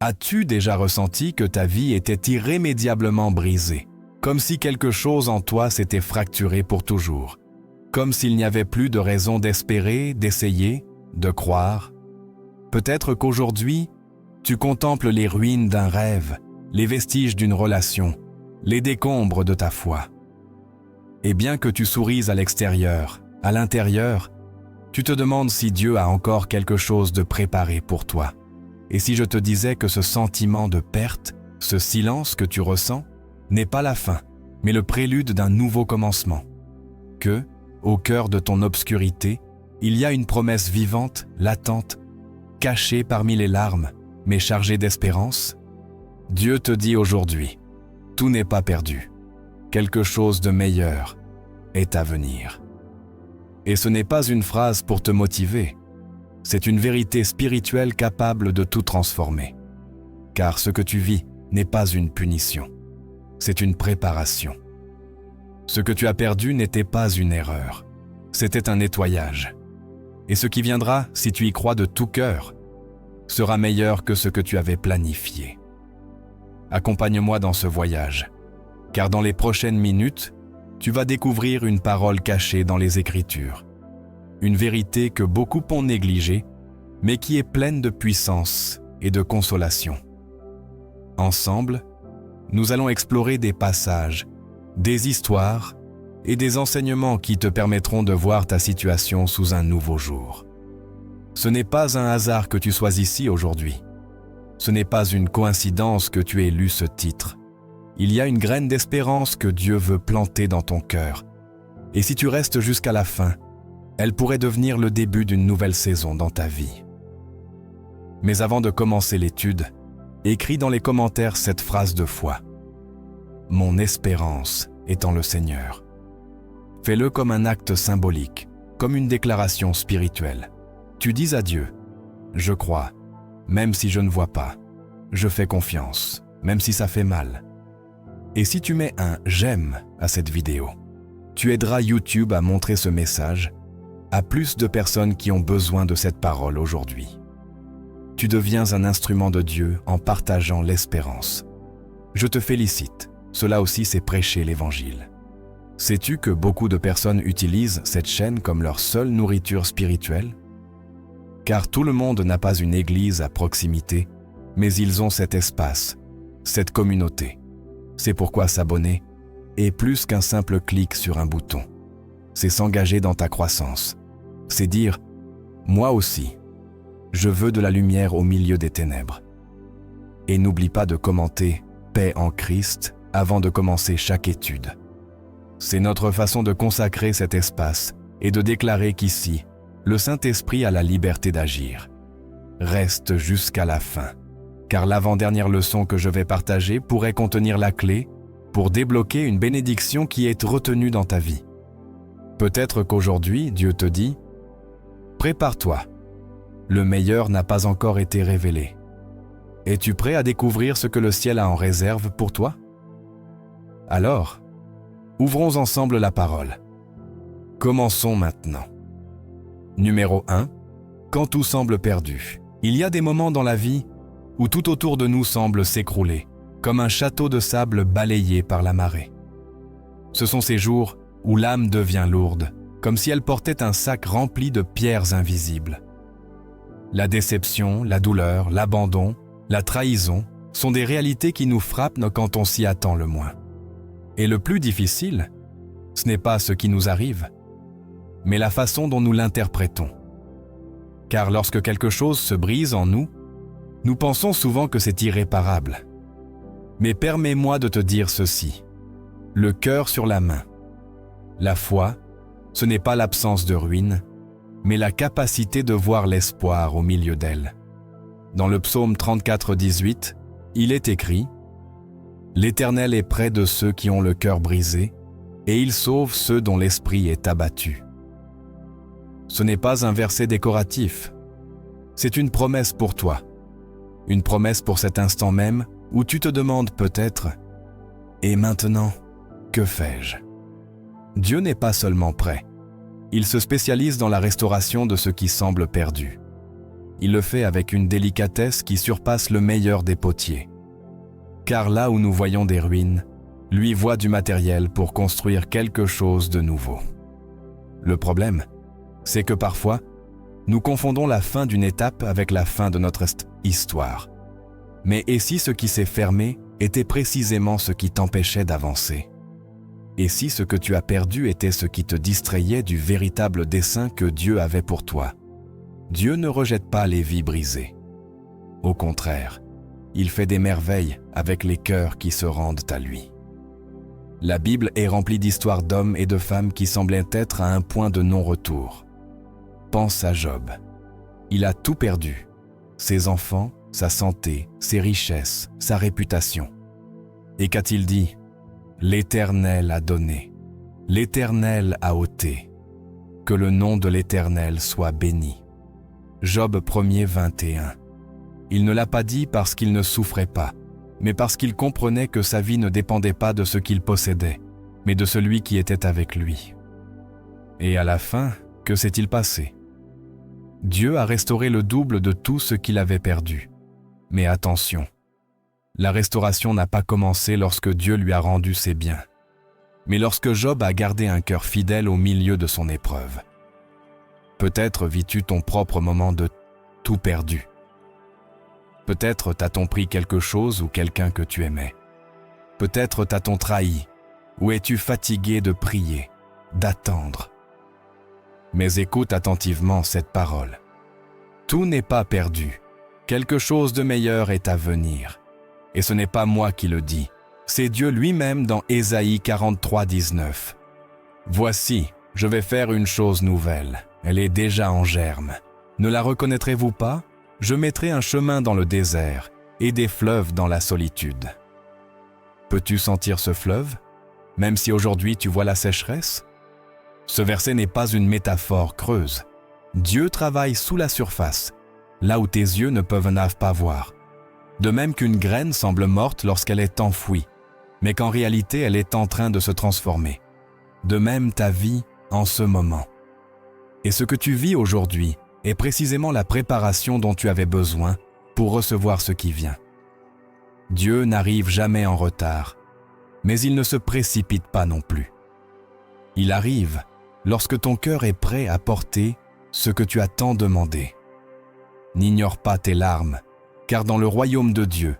As-tu déjà ressenti que ta vie était irrémédiablement brisée, comme si quelque chose en toi s'était fracturé pour toujours, comme s'il n'y avait plus de raison d'espérer, d'essayer, de croire? Peut-être qu'aujourd'hui, tu contemples les ruines d'un rêve, les vestiges d'une relation, les décombres de ta foi. Et bien que tu souris à l'extérieur, à l'intérieur, tu te demandes si Dieu a encore quelque chose de préparé pour toi. Et si je te disais que ce sentiment de perte, ce silence que tu ressens, n'est pas la fin, mais le prélude d'un nouveau commencement. Que, au cœur de ton obscurité, il y a une promesse vivante, latente, cachée parmi les larmes, mais chargée d'espérance? Dieu te dit aujourd'hui, tout n'est pas perdu. Quelque chose de meilleur est à venir. Et ce n'est pas une phrase pour te motiver, c'est une vérité spirituelle capable de tout transformer. Car ce que tu vis n'est pas une punition, c'est une préparation. Ce que tu as perdu n'était pas une erreur, c'était un nettoyage. Et ce qui viendra, si tu y crois de tout cœur, sera meilleur que ce que tu avais planifié. Accompagne-moi dans ce voyage, car dans les prochaines minutes, tu vas découvrir une parole cachée dans les Écritures. Une vérité que beaucoup ont négligée, mais qui est pleine de puissance et de consolation. Ensemble, nous allons explorer des passages, des histoires et des enseignements qui te permettront de voir ta situation sous un nouveau jour. Ce n'est pas un hasard que tu sois ici aujourd'hui. Ce n'est pas une coïncidence que tu aies lu ce titre. Il y a une graine d'espérance que Dieu veut planter dans ton cœur. Et si tu restes jusqu'à la fin, elle pourrait devenir le début d'une nouvelle saison dans ta vie. Mais avant de commencer l'étude, écris dans les commentaires cette phrase de foi. « Mon espérance est en le Seigneur ». Fais-le comme un acte symbolique, comme une déclaration spirituelle. Tu dis à Dieu, « Je crois, même si je ne vois pas. Je fais confiance, même si ça fait mal. » Et si tu mets un « j'aime » à cette vidéo, tu aideras YouTube à montrer ce message à plus de personnes qui ont besoin de cette parole aujourd'hui. Tu deviens un instrument de Dieu en partageant l'espérance. Je te félicite, cela aussi c'est prêcher l'Évangile. Sais-tu que beaucoup de personnes utilisent cette chaîne comme leur seule nourriture spirituelle? Car tout le monde n'a pas une église à proximité, mais ils ont cet espace, cette communauté. C'est pourquoi s'abonner est plus qu'un simple clic sur un bouton. C'est s'engager dans ta croissance. C'est dire « Moi aussi, je veux de la lumière au milieu des ténèbres ». Et n'oublie pas de commenter « Paix en Christ » avant de commencer chaque étude. C'est notre façon de consacrer cet espace et de déclarer qu'ici, le Saint-Esprit a la liberté d'agir. Reste jusqu'à la fin, car l'avant-dernière leçon que je vais partager pourrait contenir la clé pour débloquer une bénédiction qui est retenue dans ta vie. Peut-être qu'aujourd'hui, Dieu te dit « Prépare-toi, le meilleur n'a pas encore été révélé. Es-tu prêt à découvrir ce que le ciel a en réserve pour toi? » Alors, ouvrons ensemble la parole. Commençons maintenant. Numéro 1. Quand tout semble perdu. Il y a des moments dans la vie où tout autour de nous semble s'écrouler, comme un château de sable balayé par la marée. Ce sont ces jours où l'âme devient lourde, comme si elle portait un sac rempli de pierres invisibles. La déception, la douleur, l'abandon, la trahison sont des réalités qui nous frappent quand on s'y attend le moins. Et le plus difficile, ce n'est pas ce qui nous arrive, mais la façon dont nous l'interprétons. Car lorsque quelque chose se brise en nous, nous pensons souvent que c'est irréparable. Mais permets-moi de te dire ceci, le cœur sur la main. La foi, ce n'est pas l'absence de ruine, mais la capacité de voir l'espoir au milieu d'elle. Dans le psaume 34, 18, il est écrit « L'Éternel est près de ceux qui ont le cœur brisé, et il sauve ceux dont l'esprit est abattu. » Ce n'est pas un verset décoratif, c'est une promesse pour toi. Une promesse pour cet instant même où tu te demandes peut-être « Et maintenant, que fais-je » Dieu n'est pas seulement prêt, il se spécialise dans la restauration de ce qui semble perdu. Il le fait avec une délicatesse qui surpasse le meilleur des potiers. Car là où nous voyons des ruines, lui voit du matériel pour construire quelque chose de nouveau. Le problème, c'est que parfois, nous confondons la fin d'une étape avec la fin de notre histoire. Mais et si ce qui s'est fermé était précisément ce qui t'empêchait d'avancer? Et si ce que tu as perdu était ce qui te distrayait du véritable dessein que Dieu avait pour toi? Dieu ne rejette pas les vies brisées. Au contraire, il fait des merveilles avec les cœurs qui se rendent à lui. La Bible est remplie d'histoires d'hommes et de femmes qui semblaient être à un point de non-retour. Pense à Job. Il a tout perdu. Ses enfants, sa santé, ses richesses, sa réputation. Et qu'a-t-il dit? L'Éternel a donné. L'Éternel a ôté. Que le nom de l'Éternel soit béni. Job 1er 21. Il ne l'a pas dit parce qu'il ne souffrait pas, mais parce qu'il comprenait que sa vie ne dépendait pas de ce qu'il possédait, mais de celui qui était avec lui. Et à la fin, que s'est-il passé? Dieu a restauré le double de tout ce qu'il avait perdu. Mais attention, la restauration n'a pas commencé lorsque Dieu lui a rendu ses biens, mais lorsque Job a gardé un cœur fidèle au milieu de son épreuve. Peut-être vis-tu ton propre moment de tout perdu. Peut-être t'a-t-on pris quelque chose ou quelqu'un que tu aimais. Peut-être t'a-t-on trahi, ou es-tu fatigué de prier, d'attendre. Mais écoute attentivement cette parole. Tout n'est pas perdu. Quelque chose de meilleur est à venir. Et ce n'est pas moi qui le dis, c'est Dieu lui-même dans Ésaïe 43, 19. Voici, je vais faire une chose nouvelle. Elle est déjà en germe. Ne la reconnaîtrez-vous pas? Je mettrai un chemin dans le désert et des fleuves dans la solitude. Peux-tu sentir ce fleuve, même si aujourd'hui tu vois la sécheresse? Ce verset n'est pas une métaphore creuse. Dieu travaille sous la surface, là où tes yeux ne peuvent pas voir. De même qu'une graine semble morte lorsqu'elle est enfouie, mais qu'en réalité elle est en train de se transformer. De même ta vie en ce moment. Et ce que tu vis aujourd'hui est précisément la préparation dont tu avais besoin pour recevoir ce qui vient. Dieu n'arrive jamais en retard, mais il ne se précipite pas non plus. Il arrive lorsque ton cœur est prêt à porter ce que tu as tant demandé. N'ignore pas tes larmes, car dans le royaume de Dieu,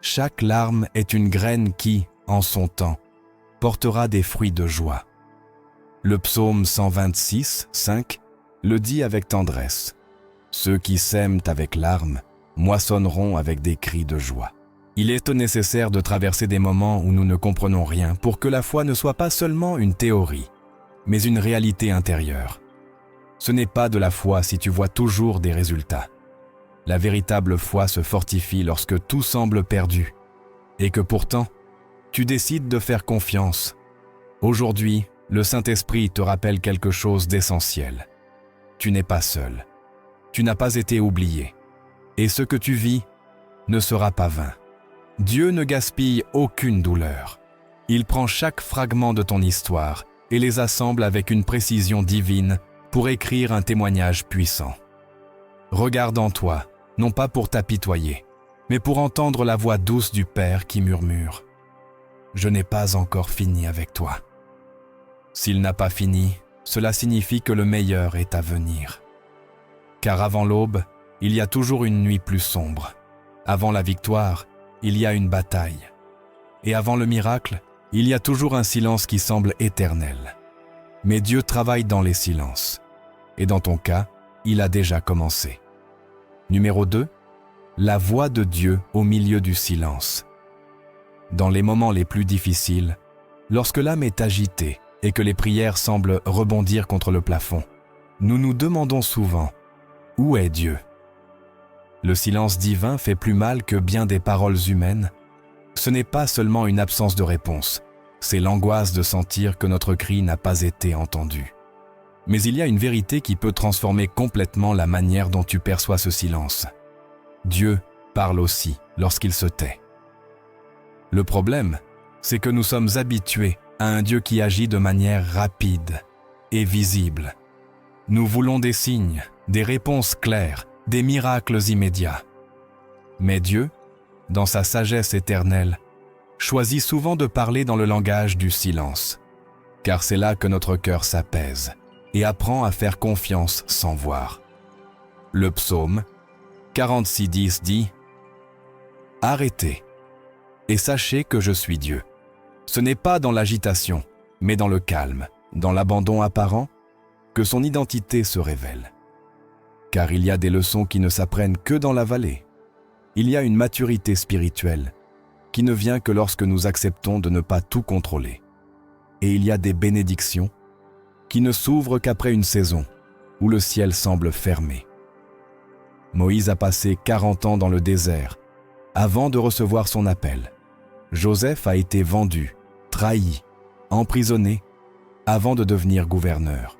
chaque larme est une graine qui, en son temps, portera des fruits de joie. Le psaume 126, 5 le dit avec tendresse. Ceux qui sèment avec larmes moissonneront avec des cris de joie. Il est nécessaire de traverser des moments où nous ne comprenons rien pour que la foi ne soit pas seulement une théorie, mais une réalité intérieure. Ce n'est pas de la foi si tu vois toujours des résultats. La véritable foi se fortifie lorsque tout semble perdu et que pourtant, tu décides de faire confiance. Aujourd'hui, le Saint-Esprit te rappelle quelque chose d'essentiel. Tu n'es pas seul. Tu n'as pas été oublié. Et ce que tu vis ne sera pas vain. Dieu ne gaspille aucune douleur. Il prend chaque fragment de ton histoire et les assemble avec une précision divine pour écrire un témoignage puissant. Regarde en toi, non pas pour t'apitoyer, mais pour entendre la voix douce du Père qui murmure « Je n'ai pas encore fini avec toi ». S'il n'a pas fini, cela signifie que le meilleur est à venir. Car avant l'aube, il y a toujours une nuit plus sombre. Avant la victoire, il y a une bataille. Et avant le miracle, il y a toujours un silence qui semble éternel. Mais Dieu travaille dans les silences. Et dans ton cas, il a déjà commencé. Numéro 2, la voix de Dieu au milieu du silence. Dans les moments les plus difficiles, lorsque l'âme est agitée et que les prières semblent rebondir contre le plafond, nous nous demandons souvent « Où est Dieu ?» Le silence divin fait plus mal que bien des paroles humaines. Ce n'est pas seulement une absence de réponse, c'est l'angoisse de sentir que notre cri n'a pas été entendu. Mais il y a une vérité qui peut transformer complètement la manière dont tu perçois ce silence. Dieu parle aussi lorsqu'il se tait. Le problème, c'est que nous sommes habitués à un Dieu qui agit de manière rapide et visible. Nous voulons des signes, des réponses claires, des miracles immédiats. Mais Dieu, dans sa sagesse éternelle, choisit souvent de parler dans le langage du silence, car c'est là que notre cœur s'apaise et apprend à faire confiance sans voir. Le psaume 46:10 dit « Arrêtez et sachez que je suis Dieu. Ce n'est pas dans l'agitation, mais dans le calme, dans l'abandon apparent, que son identité se révèle. Car il y a des leçons qui ne s'apprennent que dans la vallée. Il y a une maturité spirituelle qui ne vient que lorsque nous acceptons de ne pas tout contrôler. Et il y a des bénédictions qui ne s'ouvrent qu'après une saison où le ciel semble fermé. Moïse a passé 40 ans dans le désert avant de recevoir son appel. Joseph a été vendu, trahi, emprisonné avant de devenir gouverneur.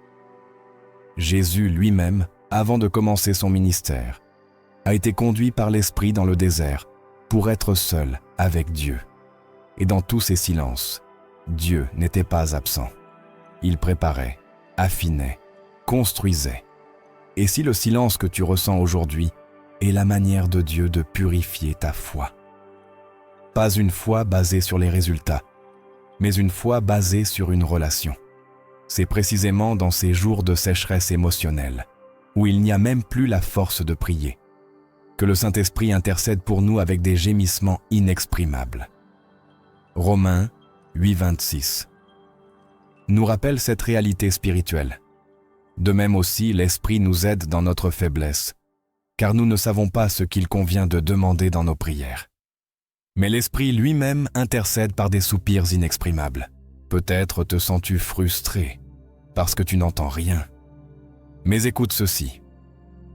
Jésus lui-même, avant de commencer son ministère, a été conduit par l'Esprit dans le désert pour être seul avec Dieu. Et dans tous ces silences, Dieu n'était pas absent. Il préparait, affinait, construisait. Et si le silence que tu ressens aujourd'hui est la manière de Dieu de purifier ta foi? Pas une foi basée sur les résultats, mais une foi basée sur une relation. C'est précisément dans ces jours de sécheresse émotionnelle, où il n'y a même plus la force de prier, que le Saint-Esprit intercède pour nous avec des gémissements inexprimables. Romains 8:26 nous rappelle cette réalité spirituelle. De même aussi, l'Esprit nous aide dans notre faiblesse, car nous ne savons pas ce qu'il convient de demander dans nos prières. Mais l'Esprit lui-même intercède par des soupirs inexprimables. Peut-être te sens-tu frustré parce que tu n'entends rien. Mais écoute ceci.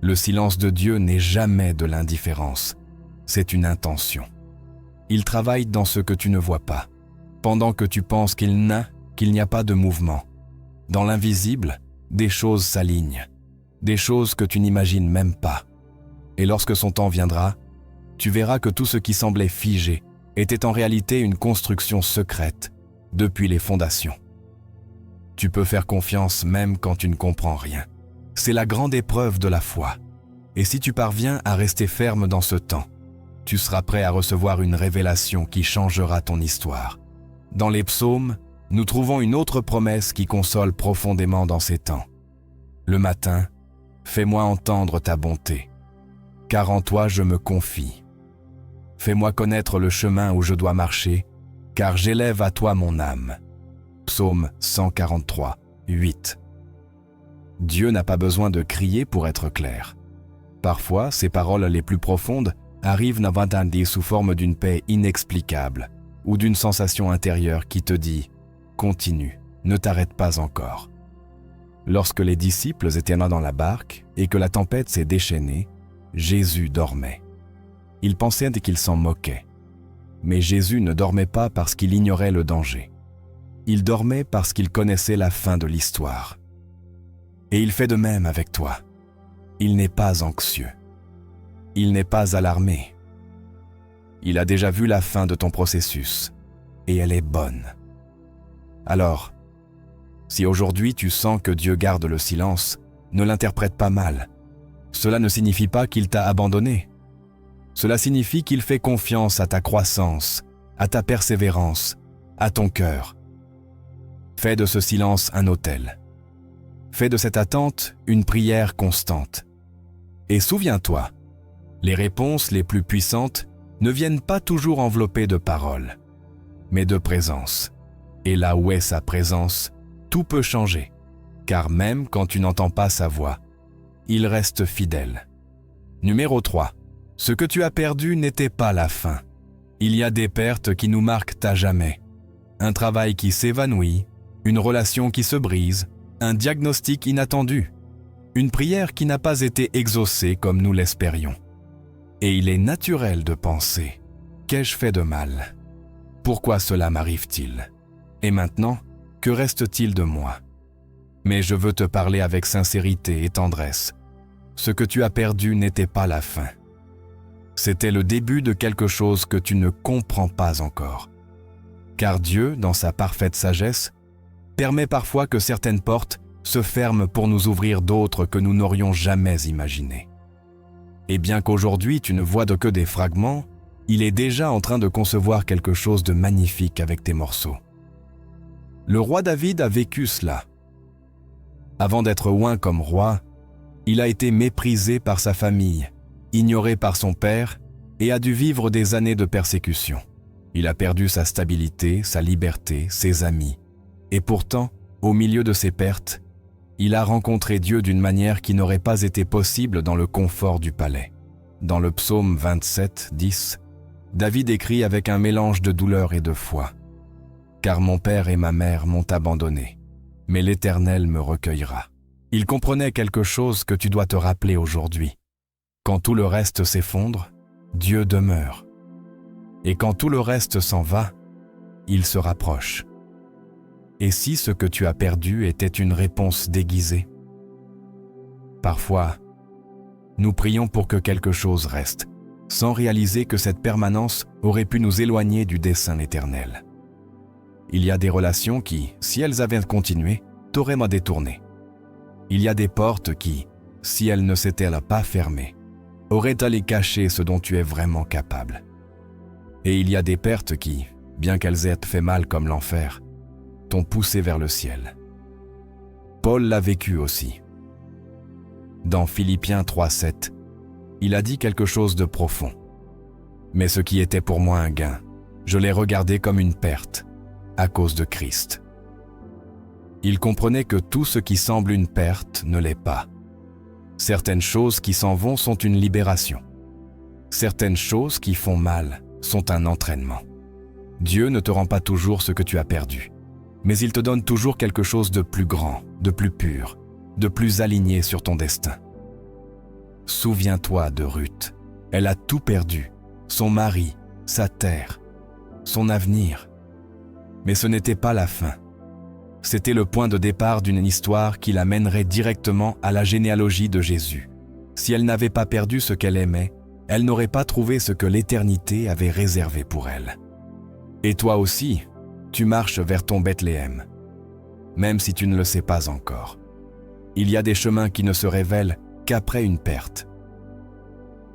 Le silence de Dieu n'est jamais de l'indifférence. C'est une intention. Il travaille dans ce que tu ne vois pas, pendant que tu penses qu'il n'y a pas de mouvement. Dans l'invisible, des choses s'alignent, des choses que tu n'imagines même pas. Et lorsque son temps viendra, tu verras que tout ce qui semblait figé était en réalité une construction secrète depuis les fondations. Tu peux faire confiance même quand tu ne comprends rien. C'est la grande épreuve de la foi. Et si tu parviens à rester ferme dans ce temps, tu seras prêt à recevoir une révélation qui changera ton histoire. Dans les psaumes, nous trouvons une autre promesse qui console profondément dans ces temps. Le matin, fais-moi entendre ta bonté, car en toi je me confie. Fais-moi connaître le chemin où je dois marcher, car j'élève à toi mon âme. Psaume 143, 8. Dieu n'a pas besoin de crier pour être clair. Parfois, ses paroles les plus profondes arrivent navantandi sous forme d'une paix inexplicable ou d'une sensation intérieure qui te dit « Continue, ne t'arrête pas encore ». Lorsque les disciples étaient là dans la barque et que la tempête s'est déchaînée, Jésus dormait. Ils pensaient qu'il s'en moquait. Mais Jésus ne dormait pas parce qu'il ignorait le danger. Il dormait parce qu'il connaissait la fin de l'histoire. Et il fait de même avec toi. Il n'est pas anxieux. Il n'est pas alarmé. Il a déjà vu la fin de ton processus, et elle est bonne. Alors, si aujourd'hui tu sens que Dieu garde le silence, ne l'interprète pas mal. Cela ne signifie pas qu'il t'a abandonné. Cela signifie qu'il fait confiance à ta croissance, à ta persévérance, à ton cœur. Fais de ce silence un autel. Fais de cette attente une prière constante. Et souviens-toi, les réponses les plus puissantes ne viennent pas toujours enveloppées de paroles, mais de présence. Et là où est sa présence, tout peut changer, car même quand tu n'entends pas sa voix, il reste fidèle. Numéro 3. Ce que tu as perdu n'était pas la fin. Il y a des pertes qui nous marquent à jamais. Un travail qui s'évanouit, une relation qui se brise, un diagnostic inattendu, une prière qui n'a pas été exaucée comme nous l'espérions. Et il est naturel de penser « Qu'ai-je fait de mal? Pourquoi cela m'arrive-t-il? Et maintenant, que reste-t-il de moi ?» Mais je veux te parler avec sincérité et tendresse. Ce que tu as perdu n'était pas la fin. C'était le début de quelque chose que tu ne comprends pas encore. Car Dieu, dans sa parfaite sagesse, permet parfois que certaines portes se ferment pour nous ouvrir d'autres que nous n'aurions jamais imaginées. Et bien qu'aujourd'hui tu ne vois que des fragments, il est déjà en train de concevoir quelque chose de magnifique avec tes morceaux. Le roi David a vécu cela. Avant d'être oint comme roi, il a été méprisé par sa famille, ignoré par son père et a dû vivre des années de persécution. Il a perdu sa stabilité, sa liberté, ses amis. Et pourtant, au milieu de ces pertes, il a rencontré Dieu d'une manière qui n'aurait pas été possible dans le confort du palais. Dans le psaume 27, 10, David écrit avec un mélange de douleur et de foi. « Car mon père et ma mère m'ont abandonné, mais l'Éternel me recueillera. » Il comprenait quelque chose que tu dois te rappeler aujourd'hui. Quand tout le reste s'effondre, Dieu demeure. Et quand tout le reste s'en va, il se rapproche. Et si ce que tu as perdu était une réponse déguisée? Parfois, nous prions pour que quelque chose reste, sans réaliser que cette permanence aurait pu nous éloigner du dessein éternel. Il y a des relations qui, si elles avaient continué, t'auraient détourné. Il y a des portes qui, si elles ne s'étaient pas fermées, auraient allé cacher ce dont tu es vraiment capable. Et il y a des pertes qui, bien qu'elles aient fait mal comme l'enfer, t'ont poussé vers le ciel. Paul l'a vécu aussi. Dans Philippiens 3,7, il a dit quelque chose de profond. « Mais ce qui était pour moi un gain, je l'ai regardé comme une perte, à cause de Christ. » Il comprenait que tout ce qui semble une perte ne l'est pas. Certaines choses qui s'en vont sont une libération. Certaines choses qui font mal sont un entraînement. Dieu ne te rend pas toujours ce que tu as perdu, mais il te donne toujours quelque chose de plus grand, de plus pur, de plus aligné sur ton destin. Souviens-toi de Ruth. Elle a tout perdu, son mari, sa terre, son avenir. Mais ce n'était pas la fin. C'était le point de départ d'une histoire qui la mènerait directement à la généalogie de Jésus. Si elle n'avait pas perdu ce qu'elle aimait, elle n'aurait pas trouvé ce que l'éternité avait réservé pour elle. Et toi aussi, tu marches vers ton Bethléem, même si tu ne le sais pas encore. Il y a des chemins qui ne se révèlent qu'après une perte.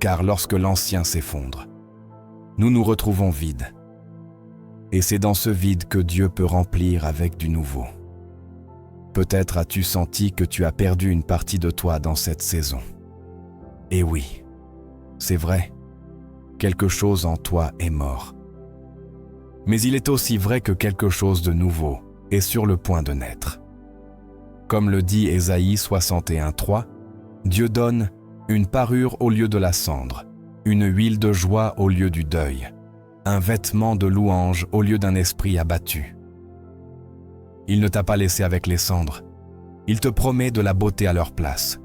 Car lorsque l'ancien s'effondre, nous nous retrouvons vides. Et c'est dans ce vide que Dieu peut remplir avec du nouveau. Peut-être as-tu senti que tu as perdu une partie de toi dans cette saison. Et oui, c'est vrai, quelque chose en toi est mort. Mais il est aussi vrai que quelque chose de nouveau est sur le point de naître. Comme le dit Ésaïe 61:3, Dieu donne une parure au lieu de la cendre, une huile de joie au lieu du deuil, un vêtement de louange au lieu d'un esprit abattu. Il ne t'a pas laissé avec les cendres, il te promet de la beauté à leur place.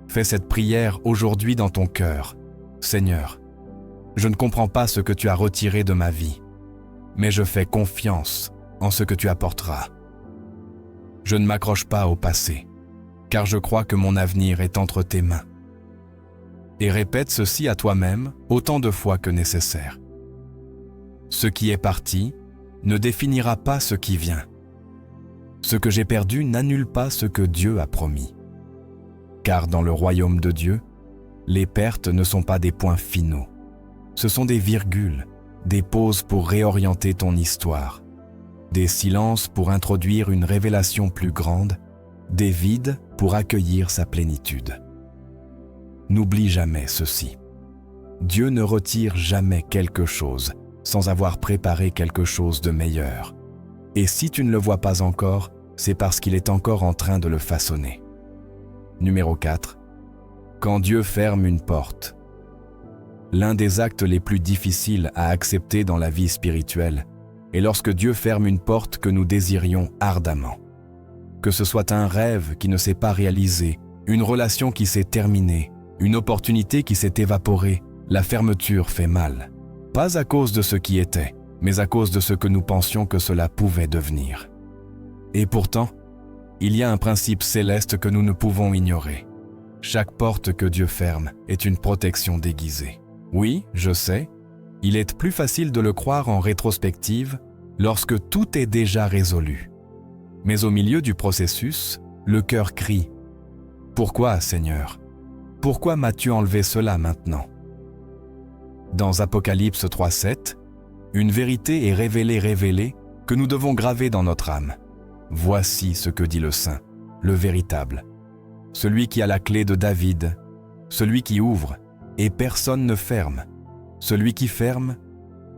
Fais cette prière aujourd'hui dans ton cœur. Seigneur, je ne comprends pas ce que tu as retiré de ma vie, mais je fais confiance en ce que tu apporteras. Je ne m'accroche pas au passé, car je crois que mon avenir est entre tes mains. Et répète ceci à toi-même autant de fois que nécessaire. Ce qui est parti ne définira pas ce qui vient. Ce que j'ai perdu n'annule pas ce que Dieu a promis. Car dans le royaume de Dieu, les pertes ne sont pas des points finaux. Ce sont des virgules, des pauses pour réorienter ton histoire, des silences pour introduire une révélation plus grande, des vides pour accueillir sa plénitude. N'oublie jamais ceci. Dieu ne retire jamais quelque chose sans avoir préparé quelque chose de meilleur. Et si tu ne le vois pas encore, c'est parce qu'il est encore en train de le façonner. Numéro 4. Quand Dieu ferme une porte. L'un des actes les plus difficiles à accepter dans la vie spirituelle est lorsque Dieu ferme une porte que nous désirions ardemment. Que ce soit un rêve qui ne s'est pas réalisé, une relation qui s'est terminée, une opportunité qui s'est évaporée, la fermeture fait mal. Pas à cause de ce qui était, mais à cause de ce que nous pensions que cela pouvait devenir. Et pourtant, il y a un principe céleste que nous ne pouvons ignorer. Chaque porte que Dieu ferme est une protection déguisée. Oui, je sais, il est plus facile de le croire en rétrospective lorsque tout est déjà résolu. Mais au milieu du processus, le cœur crie « Pourquoi, Seigneur ? pourquoi m'as-tu enlevé cela maintenant ?» Dans Apocalypse 3:7, une vérité est révélée que nous devons graver dans notre âme. Voici ce que dit le Saint, le véritable, celui qui a la clé de David, celui qui ouvre et personne ne ferme, celui qui ferme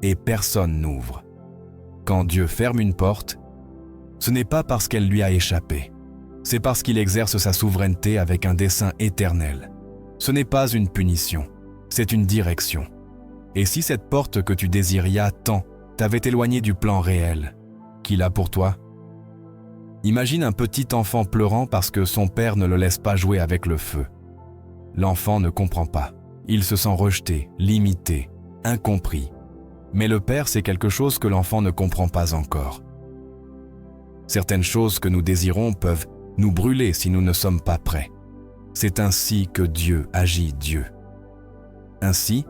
et personne n'ouvre. Quand Dieu ferme une porte, ce n'est pas parce qu'elle lui a échappé, c'est parce qu'il exerce sa souveraineté avec un dessein éternel. Ce n'est pas une punition, c'est une direction. Et si cette porte que tu désirais tant t'avait éloigné du plan réel qu'il a pour toi? Imagine un petit enfant pleurant parce que son père ne le laisse pas jouer avec le feu. L'enfant ne comprend pas. Il se sent rejeté, limité, incompris. Mais le père, c'est quelque chose que l'enfant ne comprend pas encore. Certaines choses que nous désirons peuvent nous brûler si nous ne sommes pas prêts. C'est ainsi que Dieu agit, Dieu. Ainsi,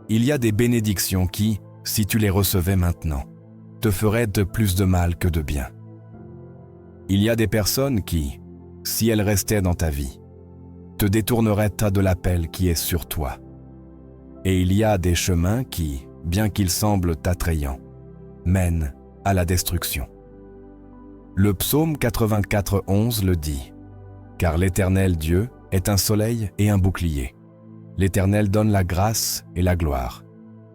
il y a des bénédictions qui, si tu les recevais maintenant, te feraient de plus de mal que de bien. Il y a des personnes qui, si elles restaient dans ta vie, te détourneraient de l'appel qui est sur toi. Et il y a des chemins qui, bien qu'ils semblent attrayants, mènent à la destruction. Le psaume 84:11 le dit, « Car l'Éternel Dieu est un soleil et un bouclier. L'Éternel donne la grâce et la gloire.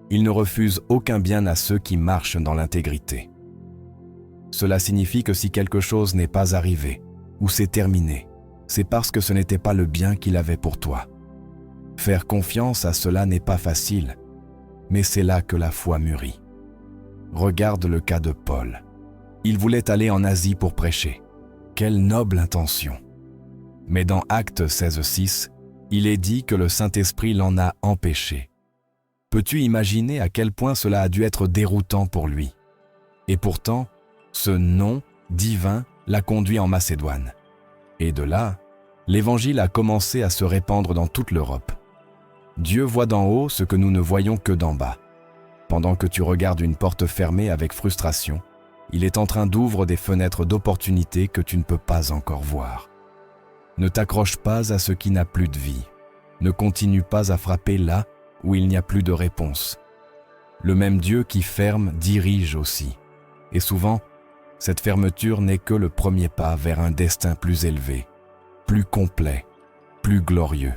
Il ne refuse aucun bien à ceux qui marchent dans l'intégrité. » Cela signifie que si quelque chose n'est pas arrivé ou c'est terminé, c'est parce que ce n'était pas le bien qu'il avait pour toi. Faire confiance à cela n'est pas facile, mais c'est là que la foi mûrit. Regarde le cas de Paul. Il voulait aller en Asie pour prêcher. Quelle noble intention! Mais dans Actes 16:6, il est dit que le Saint-Esprit l'en a empêché. Peux-tu imaginer à quel point cela a dû être déroutant pour lui? Et pourtant, ce nom divin l'a conduit en Macédoine. Et de là, l'Évangile a commencé à se répandre dans toute l'Europe. Dieu voit d'en haut ce que nous ne voyons que d'en bas. Pendant que tu regardes une porte fermée avec frustration, il est en train d'ouvrir des fenêtres d'opportunités que tu ne peux pas encore voir. Ne t'accroche pas à ce qui n'a plus de vie. Ne continue pas à frapper là où il n'y a plus de réponse. Le même Dieu qui ferme dirige aussi. Et souvent, cette fermeture n'est que le premier pas vers un destin plus élevé, plus complet, plus glorieux.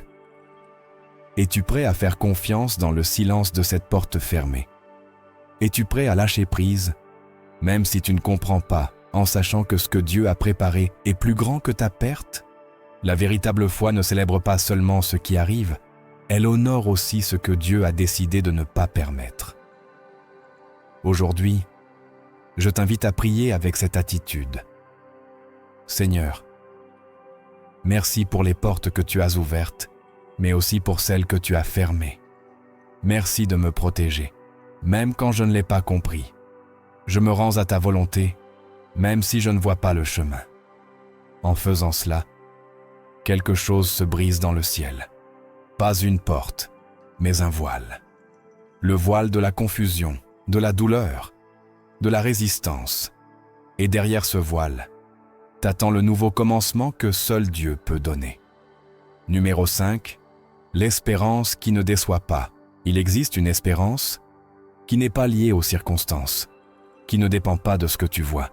Es-tu prêt à faire confiance dans le silence de cette porte fermée? Es-tu prêt à lâcher prise, même si tu ne comprends pas, en sachant que ce que Dieu a préparé est plus grand que ta perte? La véritable foi ne célèbre pas seulement ce qui arrive, elle honore aussi ce que Dieu a décidé de ne pas permettre. Aujourd'hui, je t'invite à prier avec cette attitude. Seigneur, merci pour les portes que tu as ouvertes, mais aussi pour celles que tu as fermées. Merci de me protéger, même quand je ne l'ai pas compris. Je me rends à ta volonté, même si je ne vois pas le chemin. En faisant cela, quelque chose se brise dans le ciel. Pas une porte, mais un voile. Le voile de la confusion, de la douleur, de la résistance. Et derrière ce voile, t'attends le nouveau commencement que seul Dieu peut donner. Numéro 5, l'espérance qui ne déçoit pas. Il existe une espérance qui n'est pas liée aux circonstances, qui ne dépend pas de ce que tu vois,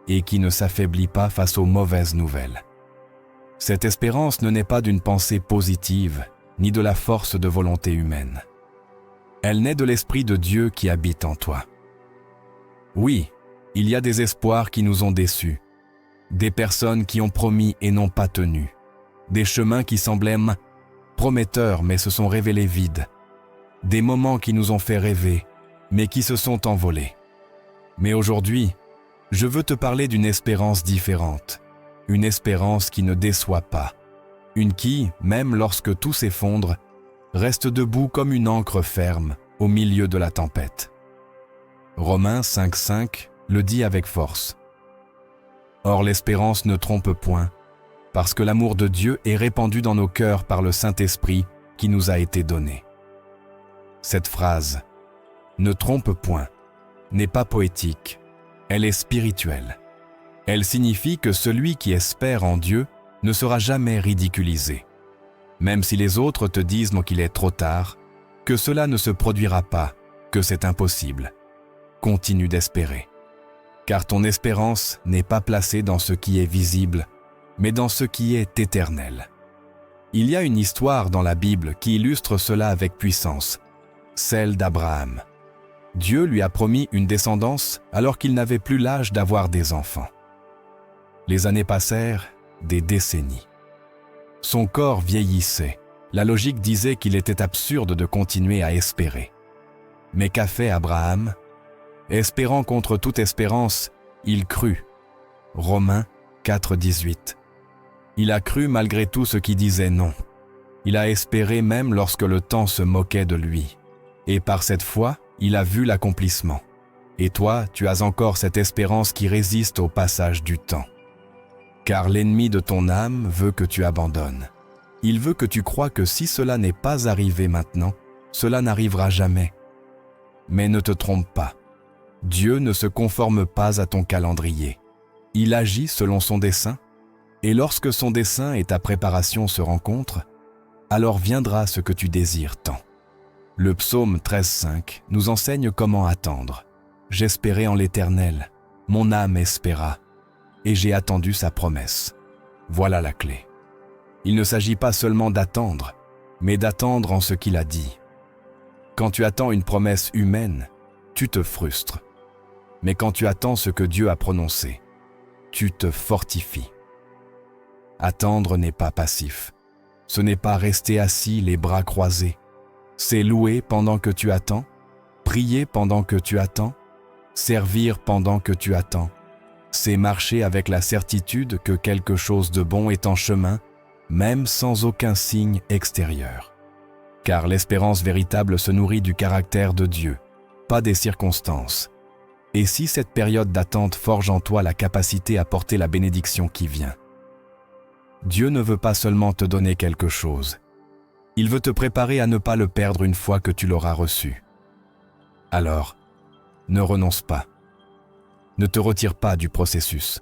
et qui ne s'affaiblit pas face aux mauvaises nouvelles. Cette espérance ne naît pas d'une pensée positive, ni de la force de volonté humaine. Elle naît de l'Esprit de Dieu qui habite en toi. Oui, il y a des espoirs qui nous ont déçus, des personnes qui ont promis et n'ont pas tenu, des chemins qui semblaient prometteurs mais se sont révélés vides, des moments qui nous ont fait rêver mais qui se sont envolés. Mais aujourd'hui, je veux te parler d'une espérance différente, une espérance qui ne déçoit pas, une qui, même lorsque tout s'effondre, reste debout comme une ancre ferme au milieu de la tempête. Romains 5,5 le dit avec force. Or l'espérance ne trompe point, parce que l'amour de Dieu est répandu dans nos cœurs par le Saint-Esprit qui nous a été donné. Cette phrase, « ne trompe point », n'est pas poétique, elle est spirituelle. Elle signifie que celui qui espère en Dieu ne sera jamais ridiculisé. Même si les autres te disent qu'il est trop tard, que cela ne se produira pas, que c'est impossible. Continue d'espérer. Car ton espérance n'est pas placée dans ce qui est visible, mais dans ce qui est éternel. Il y a une histoire dans la Bible qui illustre cela avec puissance, celle d'Abraham. Dieu lui a promis une descendance alors qu'il n'avait plus l'âge d'avoir des enfants. Les années passèrent, des décennies. Son corps vieillissait. La logique disait qu'il était absurde de continuer à espérer. Mais qu'a fait Abraham? Espérant contre toute espérance, il crut. Romains 4,18. Il a cru malgré tout ce qui disait non. Il a espéré même lorsque le temps se moquait de lui. Et par cette foi, il a vu l'accomplissement. Et toi, tu as encore cette espérance qui résiste au passage du temps. Car l'ennemi de ton âme veut que tu abandonnes. Il veut que tu crois que si cela n'est pas arrivé maintenant, cela n'arrivera jamais. Mais ne te trompe pas. Dieu ne se conforme pas à ton calendrier. Il agit selon son dessein, et lorsque son dessein et ta préparation se rencontrent, alors viendra ce que tu désires tant. Le psaume 13,5 nous enseigne comment attendre. « J'espérais en l'Éternel, mon âme espéra, et j'ai attendu sa promesse. » Voilà la clé. Il ne s'agit pas seulement d'attendre, mais d'attendre en ce qu'il a dit. Quand tu attends une promesse humaine, tu te frustres. Mais quand tu attends ce que Dieu a prononcé, tu te fortifies. Attendre n'est pas passif. Ce n'est pas rester assis les bras croisés. C'est louer pendant que tu attends, prier pendant que tu attends, servir pendant que tu attends. C'est marcher avec la certitude que quelque chose de bon est en chemin, même sans aucun signe extérieur. Car l'espérance véritable se nourrit du caractère de Dieu, pas des circonstances. Et si cette période d'attente forge en toi la capacité à porter la bénédiction qui vient? Dieu ne veut pas seulement te donner quelque chose. Il veut te préparer à ne pas le perdre une fois que tu l'auras reçu. Alors, ne renonce pas. Ne te retire pas du processus.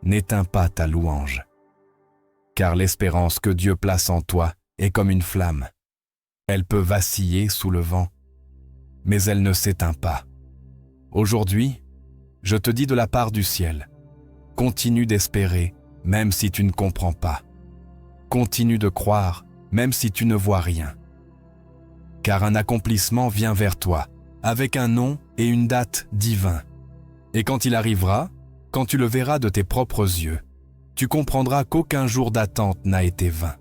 N'éteins pas ta louange. Car l'espérance que Dieu place en toi est comme une flamme. Elle peut vaciller sous le vent, mais elle ne s'éteint pas. Aujourd'hui, je te dis de la part du ciel, continue d'espérer, même si tu ne comprends pas. Continue de croire, même si tu ne vois rien. Car un accomplissement vient vers toi, avec un nom et une date divins. Et quand il arrivera, quand tu le verras de tes propres yeux, tu comprendras qu'aucun jour d'attente n'a été vain.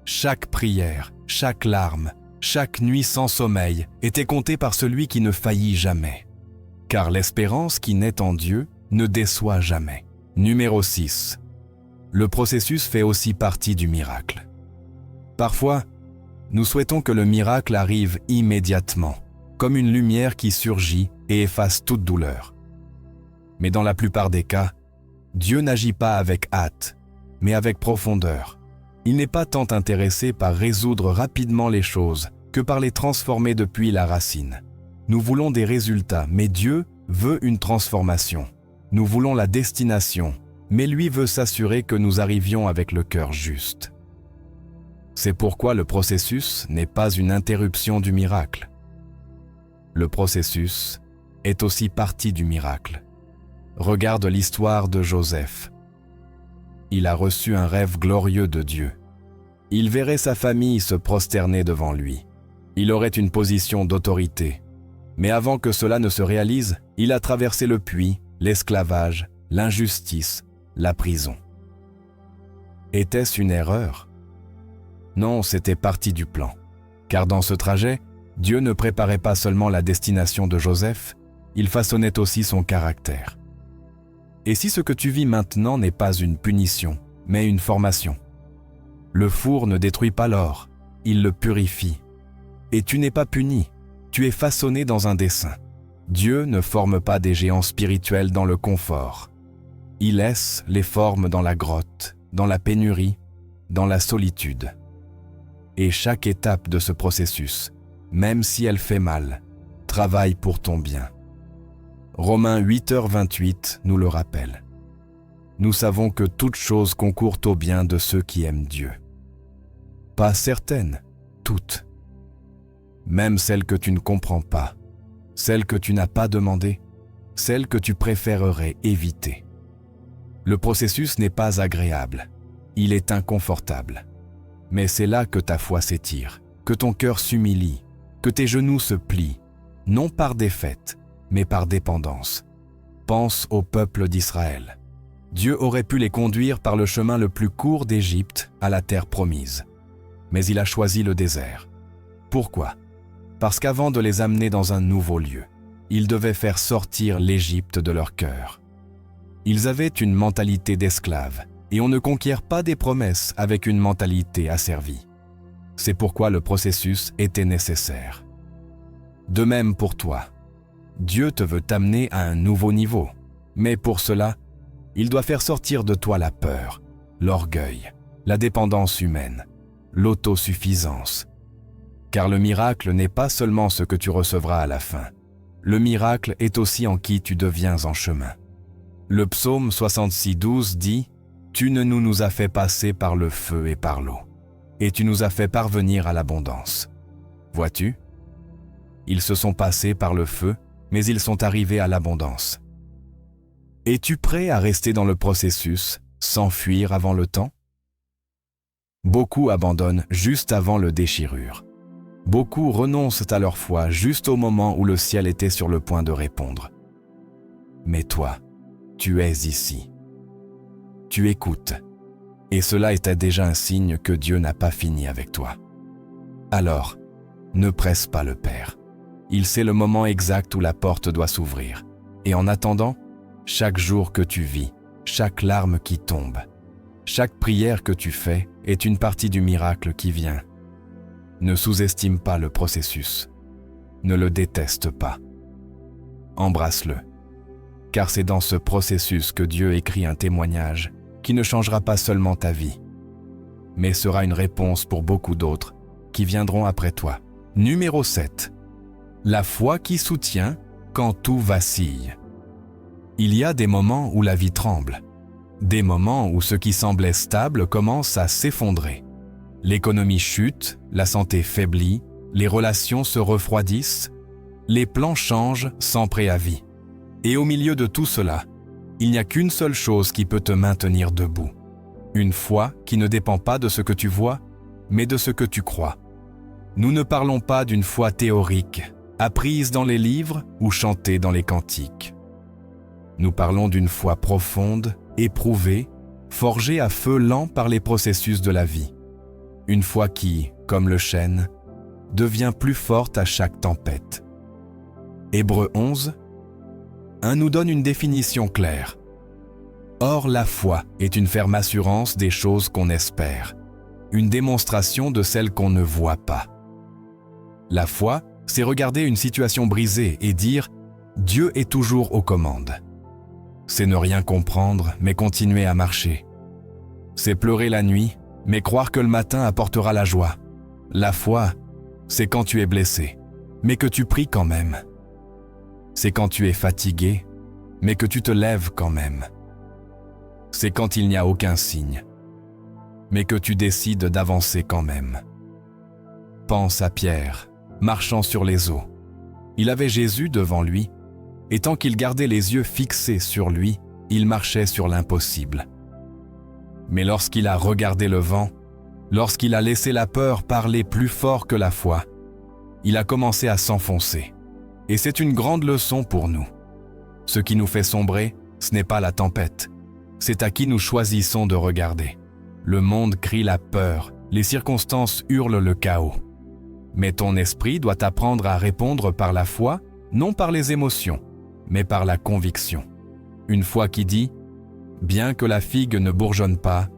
Chaque prière, chaque larme, chaque nuit sans sommeil était comptée par celui qui ne faillit jamais. Car l'espérance qui naît en Dieu ne déçoit jamais. Numéro 6. Le processus fait aussi partie du miracle. Parfois, nous souhaitons que le miracle arrive immédiatement, comme une lumière qui surgit et efface toute douleur. Mais dans la plupart des cas, Dieu n'agit pas avec hâte, mais avec profondeur. Il n'est pas tant intéressé par résoudre rapidement les choses que par les transformer depuis la racine. Nous voulons des résultats, mais Dieu veut une transformation. Nous voulons la destination, mais lui veut s'assurer que nous arrivions avec le cœur juste. C'est pourquoi le processus n'est pas une interruption du miracle. Le processus est aussi partie du miracle. Regarde l'histoire de Joseph. Il a reçu un rêve glorieux de Dieu. Il verrait sa famille se prosterner devant lui. Il aurait une position d'autorité. Mais avant que cela ne se réalise, il a traversé le puits, l'esclavage, l'injustice, la prison. Était-ce une erreur? Non, c'était partie du plan. Car dans ce trajet, Dieu ne préparait pas seulement la destination de Joseph, il façonnait aussi son caractère. Et si ce que tu vis maintenant n'est pas une punition, mais une formation? Le four ne détruit pas l'or, il le purifie. Et tu n'es pas puni, tu es façonné dans un dessein. Dieu ne forme pas des géants spirituels dans le confort. Il laisse les formes dans la grotte, dans la pénurie, dans la solitude. Et chaque étape de ce processus, même si elle fait mal, travaille pour ton bien. Romains 8h28 nous le rappelle. Nous savons que toute chose concourt au bien de ceux qui aiment Dieu. Pas certaines, toutes. Même celles que tu ne comprends pas, celles que tu n'as pas demandées, celles que tu préférerais éviter. Le processus n'est pas agréable, il est inconfortable. Mais c'est là que ta foi s'étire, que ton cœur s'humilie, que tes genoux se plient, non par défaite, mais par dépendance. Pense au peuple d'Israël. Dieu aurait pu les conduire par le chemin le plus court d'Égypte à la terre promise. Mais il a choisi le désert. Pourquoi ? Parce qu'avant de les amener dans un nouveau lieu, il devait faire sortir l'Égypte de leur cœur. Ils avaient une mentalité d'esclaves, et on ne conquiert pas des promesses avec une mentalité asservie. C'est pourquoi le processus était nécessaire. De même pour toi, Dieu te veut t'amener à un nouveau niveau, mais pour cela, il doit faire sortir de toi la peur, l'orgueil, la dépendance humaine, l'autosuffisance. Car le miracle n'est pas seulement ce que tu recevras à la fin. Le miracle est aussi en qui tu deviens en chemin. Le psaume 66:12 dit « Tu ne nous as fait passer par le feu et par l'eau, et tu nous as fait parvenir à l'abondance. » Vois-tu ? Ils se sont passés par le feu, mais ils sont arrivés à l'abondance. Es-tu prêt à rester dans le processus, sans fuir avant le temps ? Beaucoup abandonnent juste avant le déchirure. Beaucoup renoncent à leur foi juste au moment où le ciel était sur le point de répondre. Mais toi, tu es ici. Tu écoutes. Et cela était déjà un signe que Dieu n'a pas fini avec toi. Alors, ne presse pas le Père. Il sait le moment exact où la porte doit s'ouvrir. Et en attendant, chaque jour que tu vis, chaque larme qui tombe, chaque prière que tu fais est une partie du miracle qui vient. Ne sous-estime pas le processus. Ne le déteste pas. Embrasse-le. Car c'est dans ce processus que Dieu écrit un témoignage qui ne changera pas seulement ta vie, mais sera une réponse pour beaucoup d'autres qui viendront après toi. Numéro 7. La foi qui soutient quand tout vacille. Il y a des moments où la vie tremble, des moments où ce qui semblait stable commence à s'effondrer. L'économie chute, la santé faiblit, les relations se refroidissent, les plans changent sans préavis. Et au milieu de tout cela, il n'y a qu'une seule chose qui peut te maintenir debout. Une foi qui ne dépend pas de ce que tu vois, mais de ce que tu crois. Nous ne parlons pas d'une foi théorique, apprise dans les livres ou chantée dans les cantiques. Nous parlons d'une foi profonde, éprouvée, forgée à feu lent par les processus de la vie. Une foi qui, comme le chêne, devient plus forte à chaque tempête. Hébreux 11, 1 nous donne une définition claire. Or, la foi est une ferme assurance des choses qu'on espère, une démonstration de celles qu'on ne voit pas. La foi, c'est regarder une situation brisée et dire « Dieu est toujours aux commandes ». C'est ne rien comprendre, mais continuer à marcher. C'est pleurer la nuit, mais croire que le matin apportera la joie. La foi, c'est quand tu es blessé, mais que tu pries quand même. C'est quand tu es fatigué, mais que tu te lèves quand même. C'est quand il n'y a aucun signe, mais que tu décides d'avancer quand même. Pense à Pierre, marchant sur les eaux. Il avait Jésus devant lui, et tant qu'il gardait les yeux fixés sur lui, il marchait sur l'impossible. Mais lorsqu'il a regardé le vent, lorsqu'il a laissé la peur parler plus fort que la foi, il a commencé à s'enfoncer. Et c'est une grande leçon pour nous. Ce qui nous fait sombrer, ce n'est pas la tempête, c'est à qui nous choisissons de regarder. Le monde crie la peur, les circonstances hurlent le chaos. Mais ton esprit doit apprendre à répondre par la foi, non par les émotions, mais par la conviction. Une foi qui dit « Bien que la figue ne bourgeonne pas,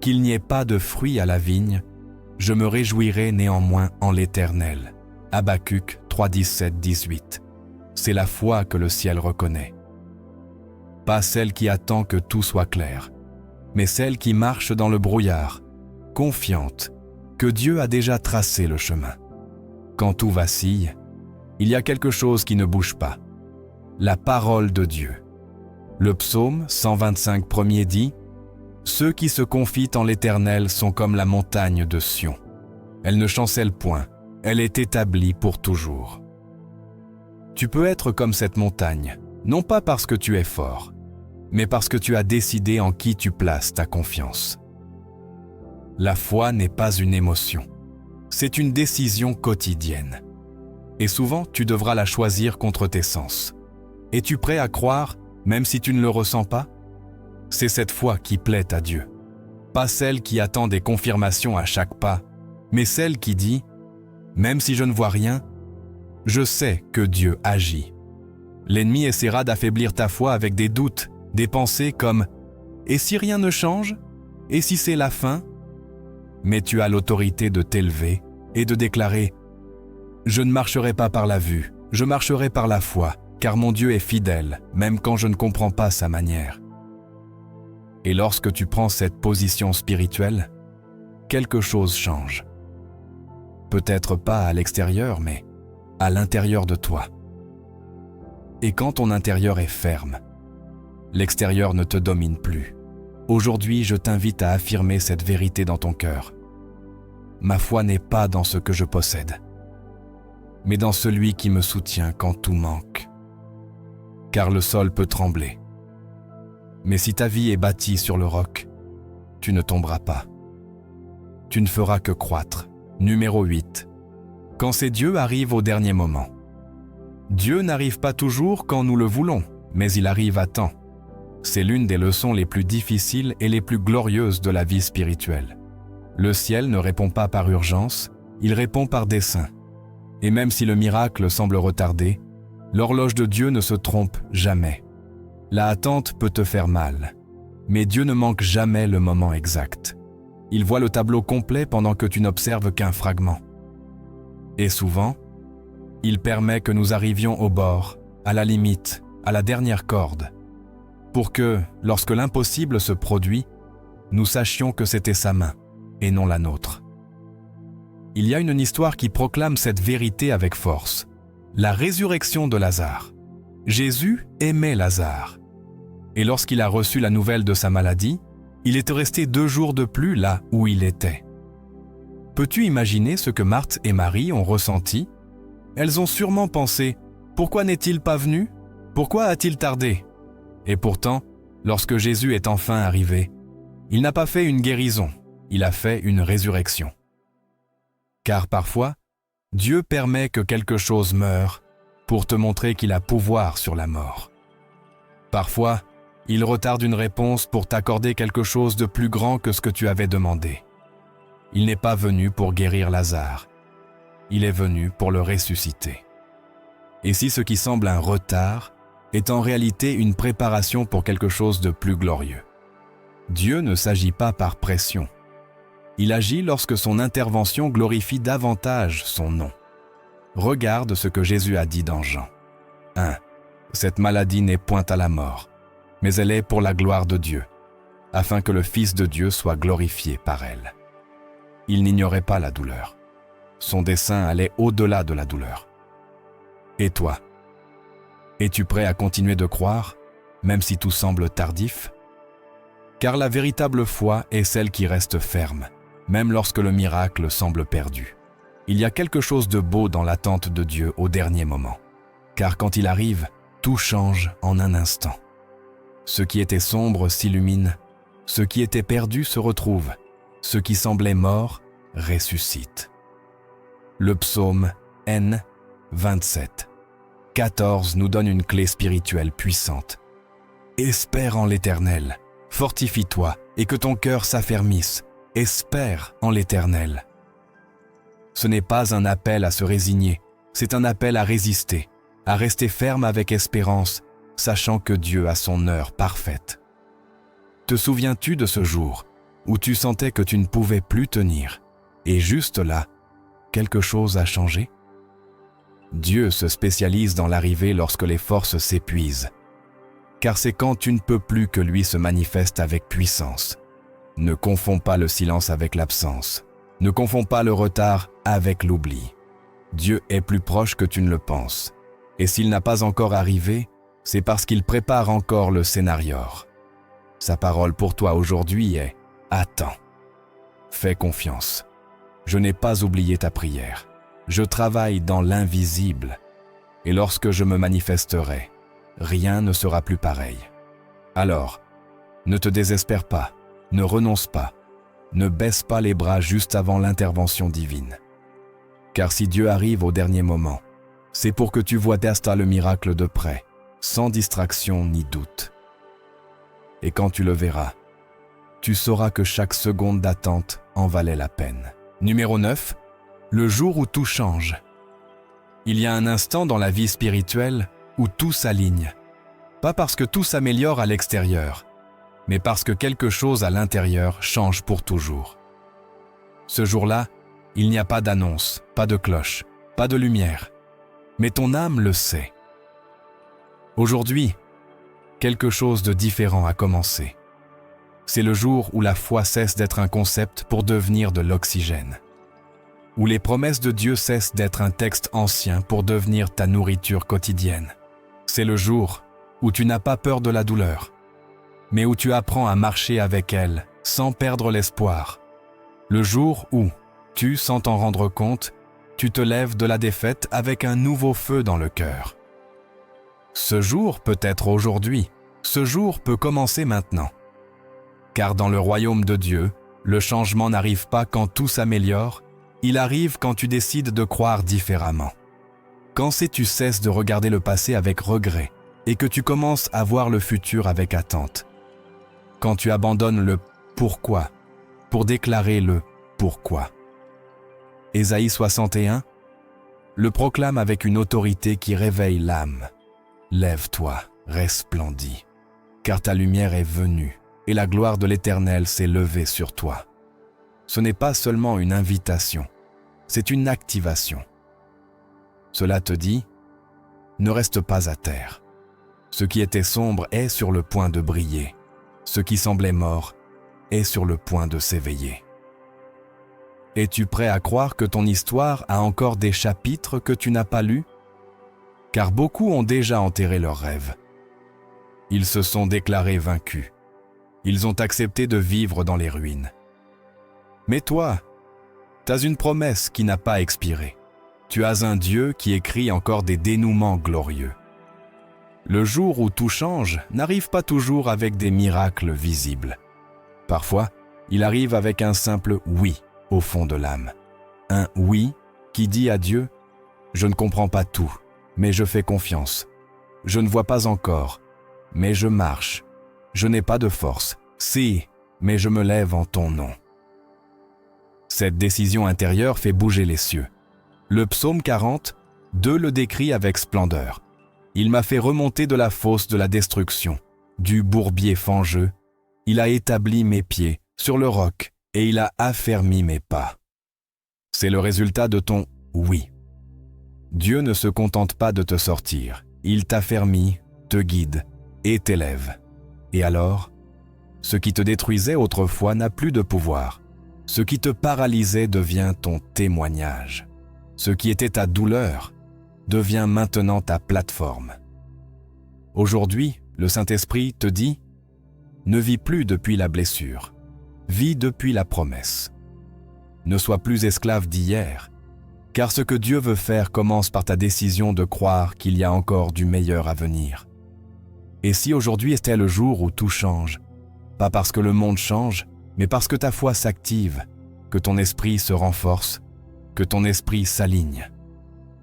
qu'il n'y ait pas de fruits à la vigne, je me réjouirai néanmoins en l'Éternel. » Habacuc 3:17-18. C'est la foi que le ciel reconnaît. Pas celle qui attend que tout soit clair, mais celle qui marche dans le brouillard, confiante que Dieu a déjà tracé le chemin. Quand tout vacille, il y a quelque chose qui ne bouge pas. La parole de Dieu. Le psaume 125 premier dit « Ceux qui se confient en l'Éternel sont comme la montagne de Sion, Elle ne chancelle point, elle est établie pour toujours. Tu peux être comme cette montagne, non pas parce que tu es fort, mais parce que tu as décidé en qui tu places ta confiance. La foi n'est pas une émotion, c'est une décision quotidienne. Et souvent, tu devras la choisir contre tes sens. Es-tu prêt à croire, même si tu ne le ressens pas? C'est cette foi qui plaît à Dieu. Pas celle qui attend des confirmations à chaque pas, mais celle qui dit « Même si je ne vois rien, je sais que Dieu agit. » L'ennemi essaiera d'affaiblir ta foi avec des doutes, des pensées comme « Et si rien ne change? Et si c'est la fin ?» Mais tu as l'autorité de t'élever et de déclarer « Je ne marcherai pas par la vue, je marcherai par la foi, car mon Dieu est fidèle, même quand je ne comprends pas sa manière. » Et lorsque tu prends cette position spirituelle, quelque chose change. Peut-être pas à l'extérieur, mais à l'intérieur de toi. Et quand ton intérieur est ferme, l'extérieur ne te domine plus. Aujourd'hui, je t'invite à affirmer cette vérité dans ton cœur. Ma foi n'est pas dans ce que je possède, mais dans celui qui me soutient quand tout manque. Car le sol peut trembler. Mais si ta vie est bâtie sur le roc, tu ne tomberas pas. Tu ne feras que croître. Numéro 8. Quand ces dieux arrivent au dernier moment. Dieu n'arrive pas toujours quand nous le voulons, mais il arrive à temps. C'est l'une des leçons les plus difficiles et les plus glorieuses de la vie spirituelle. Le ciel ne répond pas par urgence, il répond par dessein. Et même si le miracle semble retardé, l'horloge de Dieu ne se trompe jamais. La attente peut te faire mal, mais Dieu ne manque jamais le moment exact. Il voit le tableau complet pendant que tu n'observes qu'un fragment. Et souvent, il permet que nous arrivions au bord, à la limite, à la dernière corde, pour que, lorsque l'impossible se produit, nous sachions que c'était sa main et non la nôtre. Il y a une histoire qui proclame cette vérité avec force, la résurrection de Lazare. Jésus aimait Lazare. Et lorsqu'il a reçu la nouvelle de sa maladie, il était resté 2 jours de plus là où il était. Peux-tu imaginer ce que Marthe et Marie ont ressenti? Elles ont sûrement pensé « Pourquoi n'est-il pas venu? Pourquoi a-t-il tardé ?» Et pourtant, lorsque Jésus est enfin arrivé, il n'a pas fait une guérison, il a fait une résurrection. Car parfois, Dieu permet que quelque chose meure pour te montrer qu'il a pouvoir sur la mort. Parfois, il retarde une réponse pour t'accorder quelque chose de plus grand que ce que tu avais demandé. Il n'est pas venu pour guérir Lazare, il est venu pour le ressusciter. Et si ce qui semble un retard est en réalité une préparation pour quelque chose de plus glorieux. Dieu ne s'agit pas par pression. Il agit lorsque son intervention glorifie davantage son nom. Regarde ce que Jésus a dit dans Jean. 1. Cette maladie n'est point à la mort, mais elle est pour la gloire de Dieu, afin que le Fils de Dieu soit glorifié par elle. Il n'ignorait pas la douleur. Son dessein allait au-delà de la douleur. Et toi? Es-tu prêt à continuer de croire, même si tout semble tardif? Car la véritable foi est celle qui reste ferme, même lorsque le miracle semble perdu. Il y a quelque chose de beau dans l'attente de Dieu au dernier moment. Car quand il arrive, tout change en un instant. Ce qui était sombre s'illumine, ce qui était perdu se retrouve, ce qui semblait mort ressuscite. Le psaume N 27, 14 nous donne une clé spirituelle puissante. Espère en l'Éternel, fortifie-toi et que ton cœur s'affermisse. Espère en l'Éternel. Ce n'est pas un appel à se résigner, c'est un appel à résister, à rester ferme avec espérance, sachant que Dieu a son heure parfaite. Te souviens-tu de ce jour où tu sentais que tu ne pouvais plus tenir, et juste là, quelque chose a changé? Dieu se spécialise dans l'arrivée lorsque les forces s'épuisent, car c'est quand tu ne peux plus que lui se manifeste avec puissance. Ne confonds pas le silence avec l'absence. Ne confonds pas le retard avec l'oubli. Dieu est plus proche que tu ne le penses. Et s'il n'a pas encore arrivé, c'est parce qu'il prépare encore le scénario. Sa parole pour toi aujourd'hui est « Attends ». Fais confiance. Je n'ai pas oublié ta prière. Je travaille dans l'invisible. Et lorsque je me manifesterai, rien ne sera plus pareil. Alors, ne te désespère pas, ne renonce pas, ne baisse pas les bras juste avant l'intervention divine. Car si Dieu arrive au dernier moment, c'est pour que tu vois le miracle de près, sans distraction ni doute. Et quand tu le verras, tu sauras que chaque seconde d'attente en valait la peine. Numéro 9. Le jour où tout change. Il y a un instant dans la vie spirituelle où tout s'aligne. Pas parce que tout s'améliore à l'extérieur, mais parce que quelque chose à l'intérieur change pour toujours. Ce jour-là, il n'y a pas d'annonce, pas de cloche, pas de lumière. Mais ton âme le sait. Aujourd'hui, quelque chose de différent a commencé. C'est le jour où la foi cesse d'être un concept pour devenir de l'oxygène. Où les promesses de Dieu cessent d'être un texte ancien pour devenir ta nourriture quotidienne. C'est le jour où tu n'as pas peur de la douleur, mais où tu apprends à marcher avec elle sans perdre l'espoir. Le jour où, sans t'en rendre compte, tu te lèves de la défaite avec un nouveau feu dans le cœur. Ce jour peut être aujourd'hui, ce jour peut commencer maintenant. Car dans le royaume de Dieu, le changement n'arrive pas quand tout s'améliore, il arrive quand tu décides de croire différemment. Quand tu cesses de regarder le passé avec regret et que tu commences à voir le futur avec attente. Quand tu abandonnes le « pourquoi » pour déclarer le « pourquoi ». Ésaïe 61 le proclame avec une autorité qui réveille l'âme. « Lève-toi, resplendis, car ta lumière est venue et la gloire de l'Éternel s'est levée sur toi. » Ce n'est pas seulement une invitation, c'est une activation. Cela te dit, ne reste pas à terre. Ce qui était sombre est sur le point de briller. Ce qui semblait mort est sur le point de s'éveiller. Es-tu prêt à croire que ton histoire a encore des chapitres que tu n'as pas lus? Car beaucoup ont déjà enterré leurs rêves. Ils se sont déclarés vaincus. Ils ont accepté de vivre dans les ruines. Mais toi, tu as une promesse qui n'a pas expiré. Tu as un Dieu qui écrit encore des dénouements glorieux. Le jour où tout change n'arrive pas toujours avec des miracles visibles. Parfois, il arrive avec un simple « oui » au fond de l'âme. Un « oui » qui dit à Dieu « Je ne comprends pas tout, mais je fais confiance. Je ne vois pas encore, mais je marche. Je n'ai pas de force. Si, mais je me lève en ton nom. » Cette décision intérieure fait bouger les cieux. Le psaume 40, 2 le décrit avec splendeur. Il m'a fait remonter de la fosse de la destruction, du bourbier fangeux. Il a établi mes pieds sur le roc et il a affermi mes pas. C'est le résultat de ton « oui ». Dieu ne se contente pas de te sortir. Il t'affermit, te guide et t'élève. Et alors, ce qui te détruisait autrefois n'a plus de pouvoir. Ce qui te paralysait devient ton témoignage. Ce qui était ta douleur devient maintenant ta plateforme. Aujourd'hui, le Saint-Esprit te dit « Ne vis plus depuis la blessure, vis depuis la promesse. Ne sois plus esclave d'hier, car ce que Dieu veut faire commence par ta décision de croire qu'il y a encore du meilleur à venir. Et si aujourd'hui était le jour où tout change, pas parce que le monde change, mais parce que ta foi s'active, que ton esprit se renforce, que ton esprit s'aligne.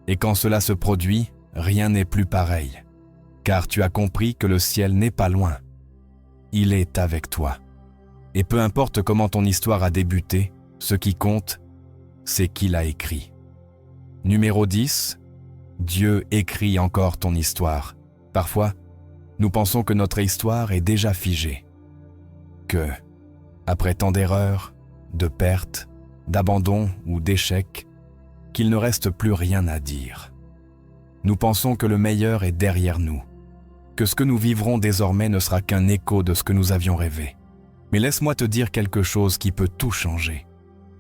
Et quand cela se produit, rien n'est plus pareil, car tu as compris que le ciel n'est pas loin. Il est avec toi. Et peu importe comment ton histoire a débuté, ce qui compte, c'est qu'il a écrit. Numéro 10. Dieu écrit encore ton histoire. Parfois, nous pensons que notre histoire est déjà figée. Que, après tant d'erreurs, de pertes, d'abandon ou d'échecs, qu'il ne reste plus rien à dire. Nous pensons que le meilleur est derrière nous, que ce que nous vivrons désormais ne sera qu'un écho de ce que nous avions rêvé. Mais laisse-moi te dire quelque chose qui peut tout changer.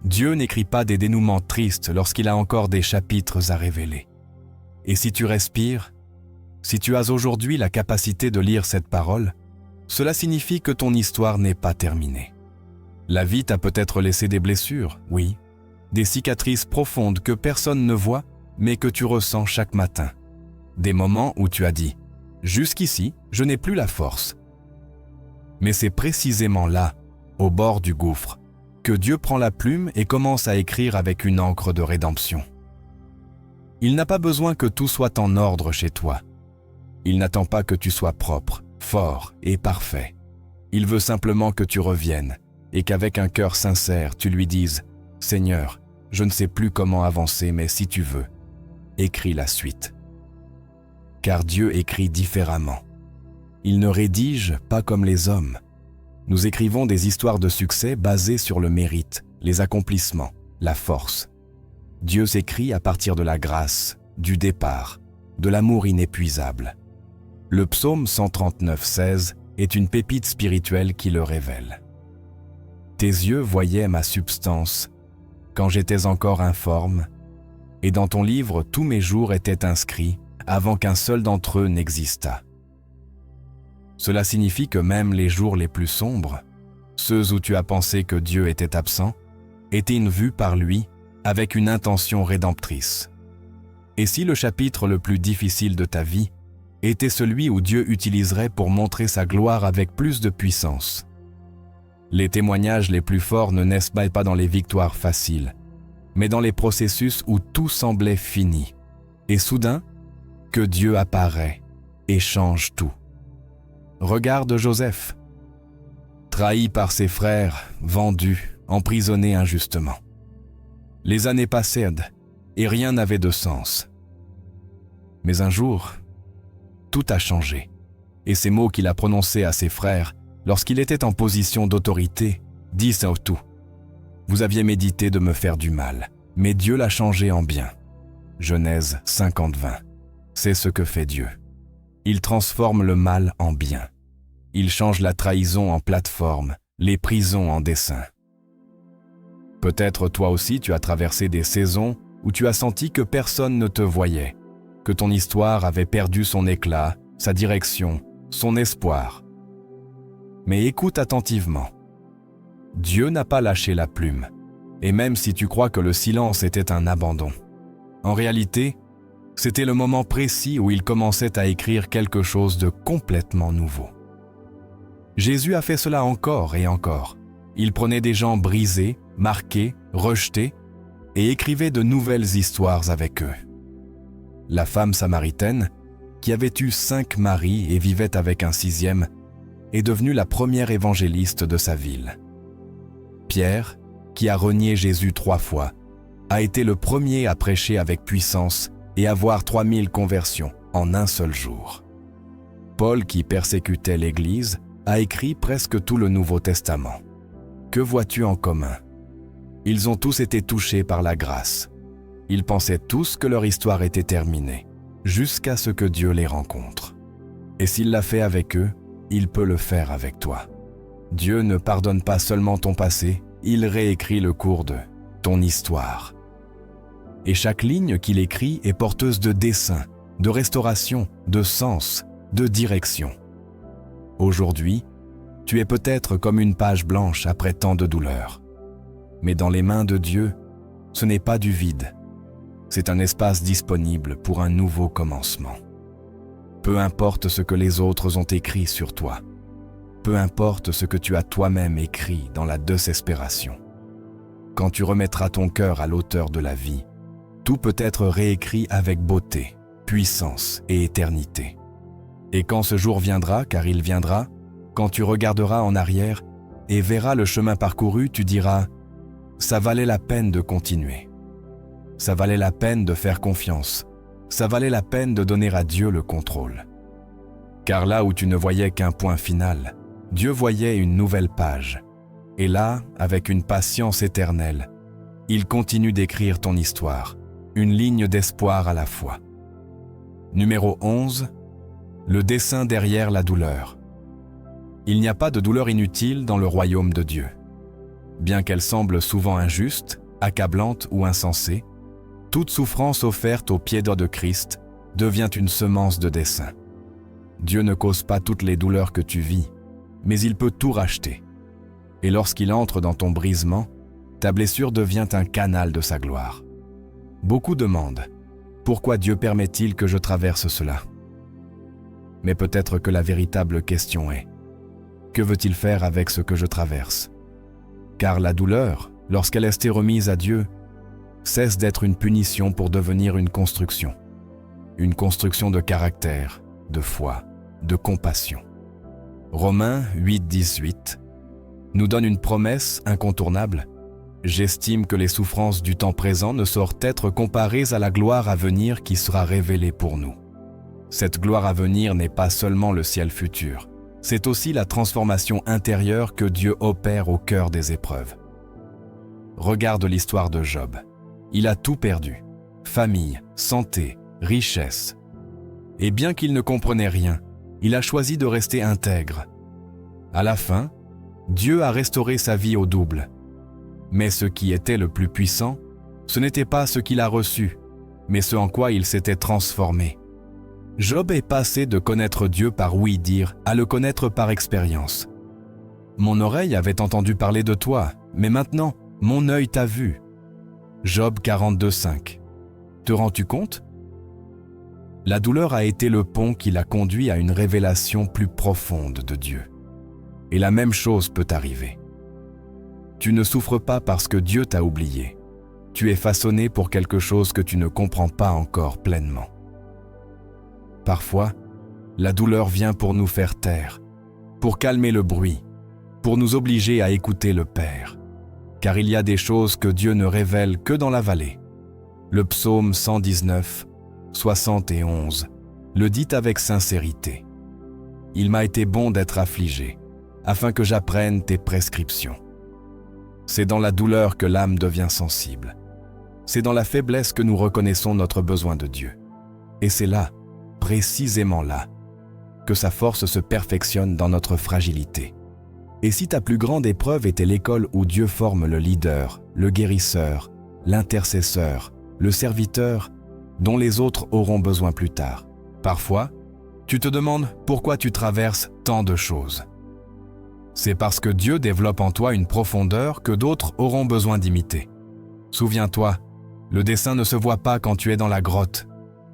Dieu n'écrit pas des dénouements tristes lorsqu'il a encore des chapitres à révéler. Et si tu respires, si tu as aujourd'hui la capacité de lire cette parole, cela signifie que ton histoire n'est pas terminée. La vie t'a peut-être laissé des blessures, oui, des cicatrices profondes que personne ne voit, mais que tu ressens chaque matin. Des moments où tu as dit « Jusqu'ici, je n'ai plus la force ». Mais c'est précisément là, au bord du gouffre, que Dieu prend la plume et commence à écrire avec une encre de rédemption. Il n'a pas besoin que tout soit en ordre chez toi. Il n'attend pas que tu sois propre, fort et parfait. Il veut simplement que tu reviennes et qu'avec un cœur sincère, tu lui dises « Seigneur, je ne sais plus comment avancer, mais si tu veux, écris la suite. » Car Dieu écrit différemment. Il ne rédige pas comme les hommes. Nous écrivons des histoires de succès basées sur le mérite, les accomplissements, la force. Dieu s'écrit à partir de la grâce, du départ, de l'amour inépuisable. Le psaume 139:16 est une pépite spirituelle qui le révèle. Tes yeux voyaient ma substance quand j'étais encore informe, et dans ton livre tous mes jours étaient inscrits avant qu'un seul d'entre eux n'existât. Cela signifie que même les jours les plus sombres, ceux où tu as pensé que Dieu était absent, étaient vus par lui avec une intention rédemptrice. Et si le chapitre le plus difficile de ta vie était celui où Dieu utiliserait pour montrer sa gloire avec plus de puissance? Les témoignages les plus forts ne naissent pas dans les victoires faciles, mais dans les processus où tout semblait fini. Et soudain, que Dieu apparaît et change tout. Regarde Joseph, trahi par ses frères, vendu, emprisonné injustement. Les années passaient et rien n'avait de sens. Mais un jour, tout a changé. Et ces mots qu'il a prononcés à ses frères, lorsqu'il était en position d'autorité, disent tout. Vous aviez médité de me faire du mal, mais Dieu l'a changé en bien. Genèse 50:20. C'est ce que fait Dieu. Il transforme le mal en bien. Il change la trahison en plateforme, les prisons en dessein. Peut-être toi aussi tu as traversé des saisons où tu as senti que personne ne te voyait, que ton histoire avait perdu son éclat, sa direction, son espoir. Mais écoute attentivement. Dieu n'a pas lâché la plume, et même si tu crois que le silence était un abandon, en réalité, c'était le moment précis où il commençait à écrire quelque chose de complètement nouveau. Jésus a fait cela encore et encore. Il prenait des gens brisés, marqués, rejetés, et écrivait de nouvelles histoires avec eux. La femme samaritaine, qui avait eu 5 maris et vivait avec un 6e, est devenue la première évangéliste de sa ville. Pierre, qui a renié Jésus 3 fois, a été le premier à prêcher avec puissance et à voir 3000 conversions en un seul jour. Paul, qui persécutait l'Église, a écrit presque tout le Nouveau Testament. Que vois-tu en commun? Ils ont tous été touchés par la grâce. Ils pensaient tous que leur histoire était terminée, jusqu'à ce que Dieu les rencontre. Et s'il l'a fait avec eux, il peut le faire avec toi. Dieu ne pardonne pas seulement ton passé, il réécrit le cours de ton histoire. Et chaque ligne qu'il écrit est porteuse de dessein, de restauration, de sens, de direction. Aujourd'hui, tu es peut-être comme une page blanche après tant de douleurs. Mais dans les mains de Dieu, ce n'est pas du vide. C'est un espace disponible pour un nouveau commencement. Peu importe ce que les autres ont écrit sur toi. Peu importe ce que tu as toi-même écrit dans la désespération. Quand tu remettras ton cœur à l'auteur de la vie, tout peut être réécrit avec beauté, puissance et éternité. Et quand ce jour viendra, car il viendra, quand tu regarderas en arrière et verras le chemin parcouru, tu diras « Ça valait la peine de continuer. Ça valait la peine de faire confiance. Ça valait la peine de donner à Dieu le contrôle. » Car là où tu ne voyais qu'un point final, Dieu voyait une nouvelle page. Et là, avec une patience éternelle, il continue d'écrire ton histoire, une ligne d'espoir à la fois. Numéro 11. Le dessein derrière la douleur. Il n'y a pas de douleur inutile dans le royaume de Dieu. Bien qu'elle semble souvent injuste, accablante ou insensée, toute souffrance offerte aux pieds de Christ devient une semence de dessein. Dieu ne cause pas toutes les douleurs que tu vis, mais il peut tout racheter. Et lorsqu'il entre dans ton brisement, ta blessure devient un canal de sa gloire. Beaucoup demandent « Pourquoi Dieu permet-il que je traverse cela ?» Mais peut-être que la véritable question est « Que veut-il faire avec ce que je traverse ?» Car la douleur, lorsqu'elle est remise à Dieu, cesse d'être une punition pour devenir une construction. Une construction de caractère, de foi, de compassion. Romains 8,18 nous donne une promesse incontournable. J'estime que les souffrances du temps présent ne sauraient être comparées à la gloire à venir qui sera révélée pour nous. Cette gloire à venir n'est pas seulement le ciel futur, c'est aussi la transformation intérieure que Dieu opère au cœur des épreuves. Regarde l'histoire de Job. Il a tout perdu, famille, santé, richesse. Et bien qu'il ne comprenait rien, il a choisi de rester intègre. À la fin, Dieu a restauré sa vie au double. Mais ce qui était le plus puissant, ce n'était pas ce qu'il a reçu, mais ce en quoi il s'était transformé. Job est passé de connaître Dieu par oui-dire à le connaître par expérience. Mon oreille avait entendu parler de toi, mais maintenant, mon œil t'a vu. Job 42,5. Te rends-tu compte? La douleur a été le pont qui l'a conduit à une révélation plus profonde de Dieu. Et la même chose peut arriver. Tu ne souffres pas parce que Dieu t'a oublié. Tu es façonné pour quelque chose que tu ne comprends pas encore pleinement. Parfois, la douleur vient pour nous faire taire, pour calmer le bruit, pour nous obliger à écouter le Père. Car il y a des choses que Dieu ne révèle que dans la vallée. Le psaume 119, 71 le dit avec sincérité. Il m'a été bon d'être affligé, afin que j'apprenne tes prescriptions. C'est dans la douleur que l'âme devient sensible. C'est dans la faiblesse que nous reconnaissons notre besoin de Dieu. Et c'est là, précisément là, que sa force se perfectionne dans notre fragilité. Et si ta plus grande épreuve était l'école où Dieu forme le leader, le guérisseur, l'intercesseur, le serviteur, dont les autres auront besoin plus tard, parfois, tu te demandes pourquoi tu traverses tant de choses. C'est parce que Dieu développe en toi une profondeur que d'autres auront besoin d'imiter. Souviens-toi, le dessin ne se voit pas quand tu es dans la grotte.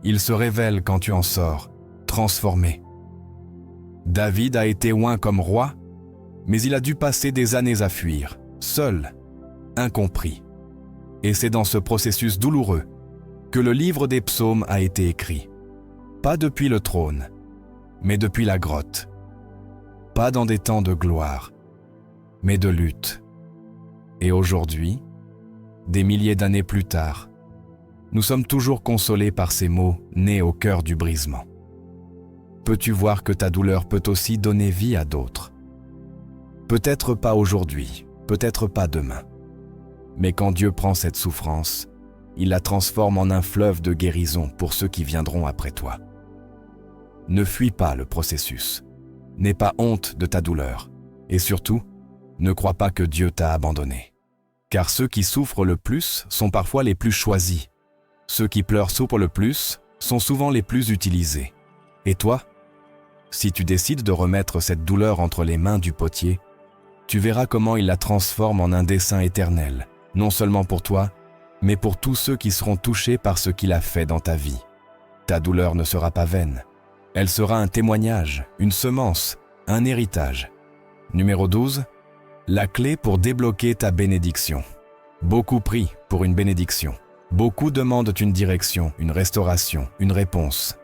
Il se révèle quand tu en sors, transformé. David a été oint comme roi, mais il a dû passer des années à fuir, seul, incompris. Et c'est dans ce processus douloureux que le livre des psaumes a été écrit. Pas depuis le trône, mais depuis la grotte. Pas dans des temps de gloire, mais de lutte. Et aujourd'hui, des milliers d'années plus tard, nous sommes toujours consolés par ces mots nés au cœur du brisement. Peux-tu voir que ta douleur peut aussi donner vie à d'autres? Peut-être pas aujourd'hui, peut-être pas demain. Mais quand Dieu prend cette souffrance, il la transforme en un fleuve de guérison pour ceux qui viendront après toi. Ne fuis pas le processus. N'aie pas honte de ta douleur. Et surtout, ne crois pas que Dieu t'a abandonné. Car ceux qui souffrent le plus sont parfois les plus choisis. Ceux qui pleurent souffrent le plus sont souvent les plus utilisés. Et toi, si tu décides de remettre cette douleur entre les mains du potier, tu verras comment il la transforme en un dessein éternel, non seulement pour toi, mais pour tous ceux qui seront touchés par ce qu'il a fait dans ta vie. Ta douleur ne sera pas vaine. Elle sera un témoignage, une semence, un héritage. Numéro 12. La clé pour débloquer ta bénédiction. Beaucoup prient pour une bénédiction. Beaucoup demandent une direction, une restauration, une réponse.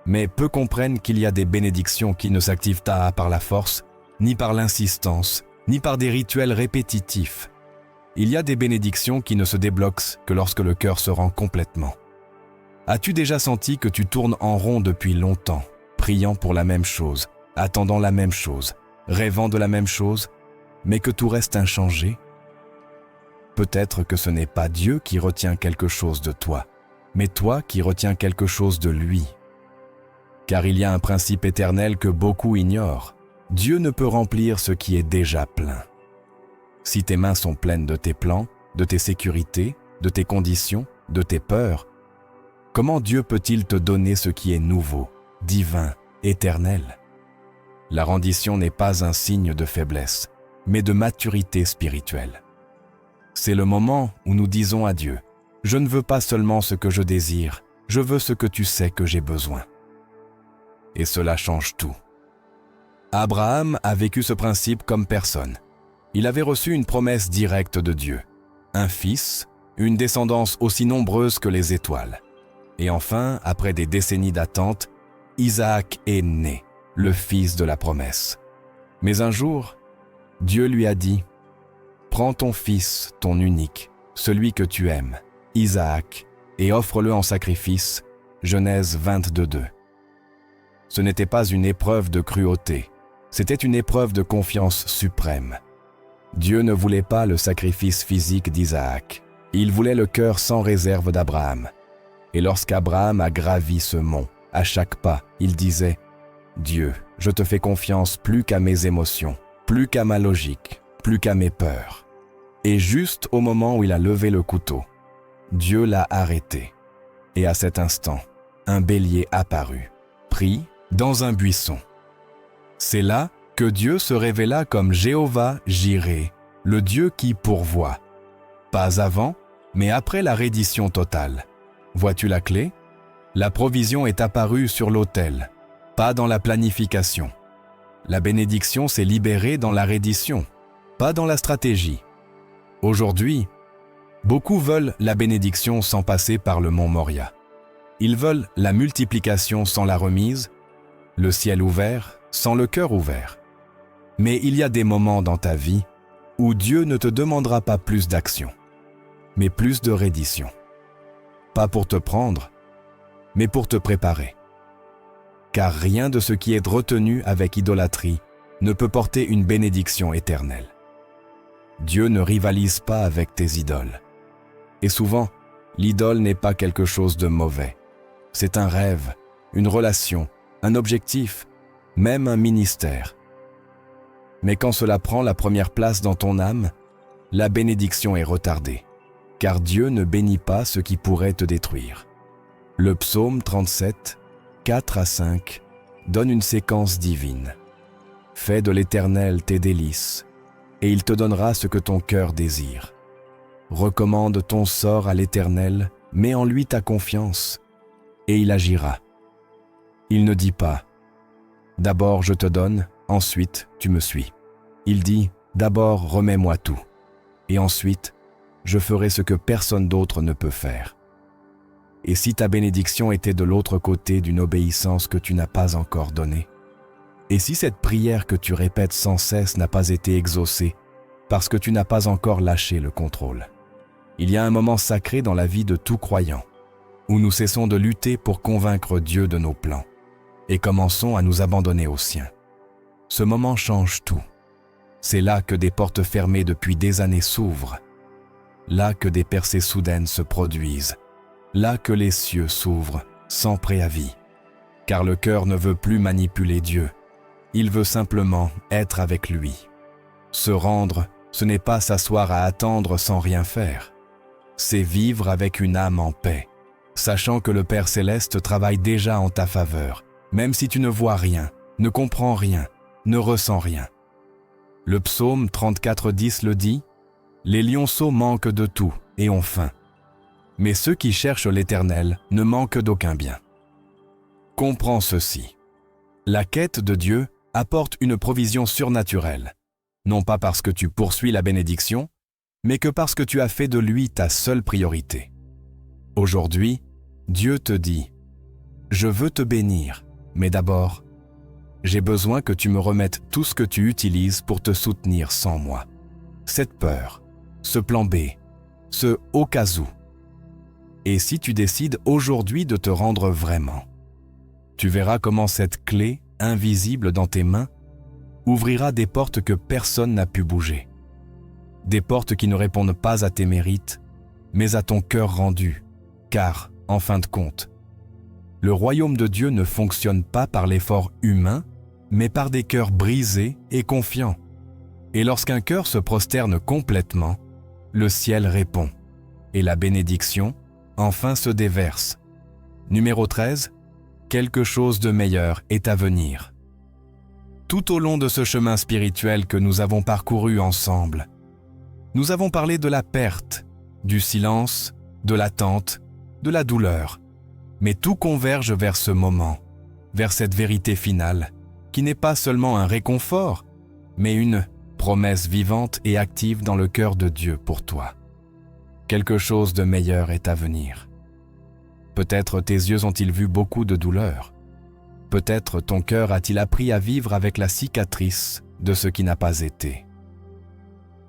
Mais peu comprennent qu'il y a des bénédictions qui ne s'activent pas par la force, ni par l'insistance, ni par des rituels répétitifs. Il y a des bénédictions qui ne se débloquent que lorsque le cœur se rend complètement. As-tu déjà senti que tu tournes en rond depuis longtemps, priant pour la même chose, attendant la même chose, rêvant de la même chose, mais que tout reste inchangé? Peut-être que ce n'est pas Dieu qui retient quelque chose de toi, mais toi qui retiens quelque chose de lui. Car il y a un principe éternel que beaucoup ignorent. Dieu ne peut remplir ce qui est déjà plein. Si tes mains sont pleines de tes plans, de tes sécurités, de tes conditions, de tes peurs, comment Dieu peut-il te donner ce qui est nouveau, divin, éternel? La rendition n'est pas un signe de faiblesse, mais de maturité spirituelle. C'est le moment où nous disons à Dieu, « Je ne veux pas seulement ce que je désire, je veux ce que tu sais que j'ai besoin. » Et cela change tout. Abraham a vécu ce principe comme personne. Il avait reçu une promesse directe de Dieu, un fils, une descendance aussi nombreuse que les étoiles. Et enfin, après des décennies d'attente, Isaac est né, le fils de la promesse. Mais un jour, Dieu lui a dit, « Prends ton fils, ton unique, celui que tu aimes, Isaac, et offre-le en sacrifice. » Genèse 22:2. Ce n'était pas une épreuve de cruauté, c'était une épreuve de confiance suprême. Dieu ne voulait pas le sacrifice physique d'Isaac, il voulait le cœur sans réserve d'Abraham. Et lorsqu'Abraham a gravi ce mont, à chaque pas, il disait « Dieu, je te fais confiance plus qu'à mes émotions, plus qu'à ma logique, plus qu'à mes peurs. » Et juste au moment où il a levé le couteau, Dieu l'a arrêté. Et à cet instant, un bélier apparut, pris dans un buisson. C'est là que Dieu se révéla comme Jéhovah Jireh, le Dieu qui pourvoit. Pas avant, mais après la reddition totale. Vois-tu la clé? La provision est apparue sur l'autel, pas dans la planification. La bénédiction s'est libérée dans la reddition, pas dans la stratégie. Aujourd'hui, beaucoup veulent la bénédiction sans passer par le mont Moria. Ils veulent la multiplication sans la remise, le ciel ouvert sans le cœur ouvert. Mais il y a des moments dans ta vie où Dieu ne te demandera pas plus d'action, mais plus de reddition. Pas pour te prendre, mais pour te préparer. Car rien de ce qui est retenu avec idolâtrie ne peut porter une bénédiction éternelle. Dieu ne rivalise pas avec tes idoles. Et souvent, l'idole n'est pas quelque chose de mauvais. C'est un rêve, une relation, un objectif, même un ministère. Mais quand cela prend la première place dans ton âme, la bénédiction est retardée, car Dieu ne bénit pas ce qui pourrait te détruire. Le psaume 37, 4-5, donne une séquence divine. « Fais de l'Éternel tes délices, et il te donnera ce que ton cœur désire. Recommande ton sort à l'Éternel, mets en lui ta confiance, et il agira. Il ne dit pas « D'abord je te donne, ensuite tu me suis. » Il dit « D'abord remets-moi tout, et ensuite je ferai ce que personne d'autre ne peut faire. » Et si ta bénédiction était de l'autre côté d'une obéissance que tu n'as pas encore donnée? Et si cette prière que tu répètes sans cesse n'a pas été exaucée parce que tu n'as pas encore lâché le contrôle? Il y a un moment sacré dans la vie de tout croyant où nous cessons de lutter pour convaincre Dieu de nos plans et commençons à nous abandonner aux siens. Ce moment change tout. C'est là que des portes fermées depuis des années s'ouvrent, là que des percées soudaines se produisent, là que les cieux s'ouvrent sans préavis. Car le cœur ne veut plus manipuler Dieu, il veut simplement être avec lui. Se rendre, ce n'est pas s'asseoir à attendre sans rien faire. C'est vivre avec une âme en paix, sachant que le Père Céleste travaille déjà en ta faveur, même si tu ne vois rien, ne comprends rien, ne ressens rien. Le psaume 34:10 le dit, « Les lionceaux manquent de tout et ont faim, mais ceux qui cherchent l'Éternel ne manquent d'aucun bien. » Comprends ceci. La quête de Dieu apporte une provision surnaturelle, non pas parce que tu poursuis la bénédiction, mais que parce que tu as fait de lui ta seule priorité. Aujourd'hui, Dieu te dit « Je veux te bénir, mais d'abord, j'ai besoin que tu me remettes tout ce que tu utilises pour te soutenir sans moi. Cette peur, ce plan B, ce au cas où. Et si tu décides aujourd'hui de te rendre vraiment, tu verras comment cette clé, invisible dans tes mains, ouvrira des portes que personne n'a pu bouger. Des portes qui ne répondent pas à tes mérites, mais à ton cœur rendu, car, en fin de compte, le royaume de Dieu ne fonctionne pas par l'effort humain, mais par des cœurs brisés et confiants. Et lorsqu'un cœur se prosterne complètement, le ciel répond, et la bénédiction, enfin se déverse. Numéro 13, quelque chose de meilleur est à venir. Tout au long de ce chemin spirituel que nous avons parcouru ensemble, Nous avons parlé de la perte, du silence, de l'attente, de la douleur. Mais tout converge vers ce moment, vers cette vérité finale, qui n'est pas seulement un réconfort, mais une promesse vivante et active dans le cœur de Dieu pour toi. Quelque chose de meilleur est à venir. Peut-être tes yeux ont-ils vu beaucoup de douleur. Peut-être ton cœur a-t-il appris à vivre avec la cicatrice de ce qui n'a pas été.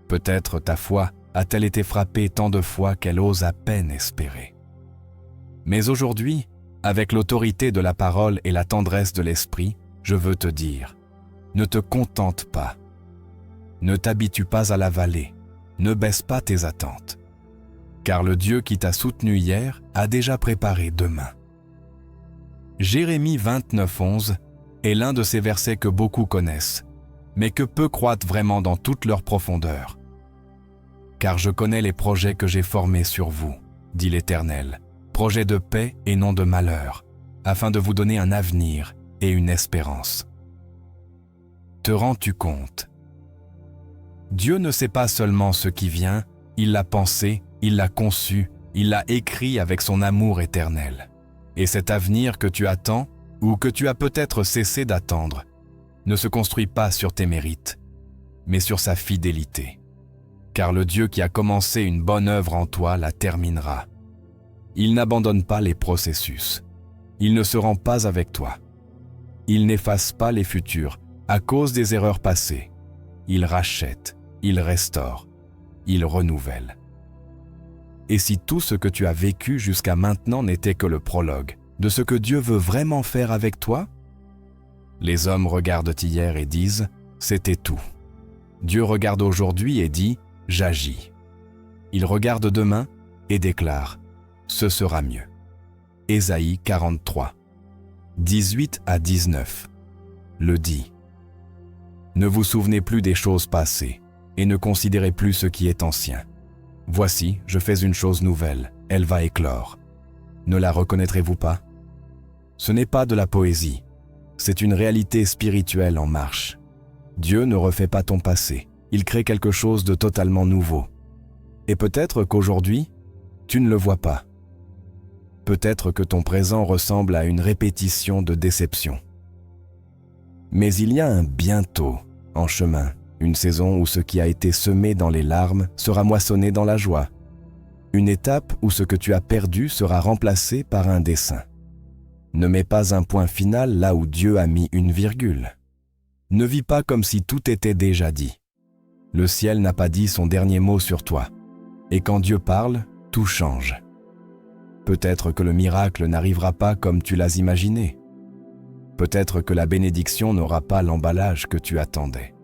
Peut-être ta foi a-t-elle été frappée tant de fois qu'elle ose à peine espérer. Mais aujourd'hui, avec l'autorité de la parole et la tendresse de l'esprit, je veux te dire, ne te contente pas. Ne t'habitue pas à la vallée, ne baisse pas tes attentes. Car le Dieu qui t'a soutenu hier a déjà préparé demain. Jérémie 29:11 est l'un de ces versets que beaucoup connaissent, mais que peu croient vraiment dans toute leur profondeur. Car je connais les projets que j'ai formés sur vous, dit l'Éternel, projets de paix et non de malheur, afin de vous donner un avenir et une espérance. Te rends-tu compte? Dieu ne sait pas seulement ce qui vient, il l'a pensé, il l'a conçu, il l'a écrit avec son amour éternel. Et cet avenir que tu attends, ou que tu as peut-être cessé d'attendre, ne se construit pas sur tes mérites, mais sur sa fidélité. Car le Dieu qui a commencé une bonne œuvre en toi la terminera. Il n'abandonne pas les processus. Il ne se rend pas avec toi. Il n'efface pas les futurs à cause des erreurs passées. Il rachète, il restaure, il renouvelle. Et si tout ce que tu as vécu jusqu'à maintenant n'était que le prologue de ce que Dieu veut vraiment faire avec toi? Les hommes regardent hier et disent « c'était tout ». Dieu regarde aujourd'hui et dit « j'agis ». Il regarde demain et déclare « ce sera mieux ». Ésaïe 43, 18 à 19 le dit. Ne vous souvenez plus des choses passées et ne considérez plus ce qui est ancien. Voici, je fais une chose nouvelle, elle va éclore. Ne la reconnaîtrez-vous pas? Ce n'est pas de la poésie, c'est une réalité spirituelle en marche. Dieu ne refait pas ton passé, il crée quelque chose de totalement nouveau. Et peut-être qu'aujourd'hui, tu ne le vois pas. Peut-être que ton présent ressemble à une répétition de déception. Mais il y a un bientôt en chemin. Une saison où ce qui a été semé dans les larmes sera moissonné dans la joie. Une étape où ce que tu as perdu sera remplacé par un dessein. Ne mets pas un point final là où Dieu a mis une virgule. Ne vis pas comme si tout était déjà dit. Le ciel n'a pas dit son dernier mot sur toi. Et quand Dieu parle, tout change. Peut-être que le miracle n'arrivera pas comme tu l'as imaginé. Peut-être que la bénédiction n'aura pas l'emballage que tu attendais.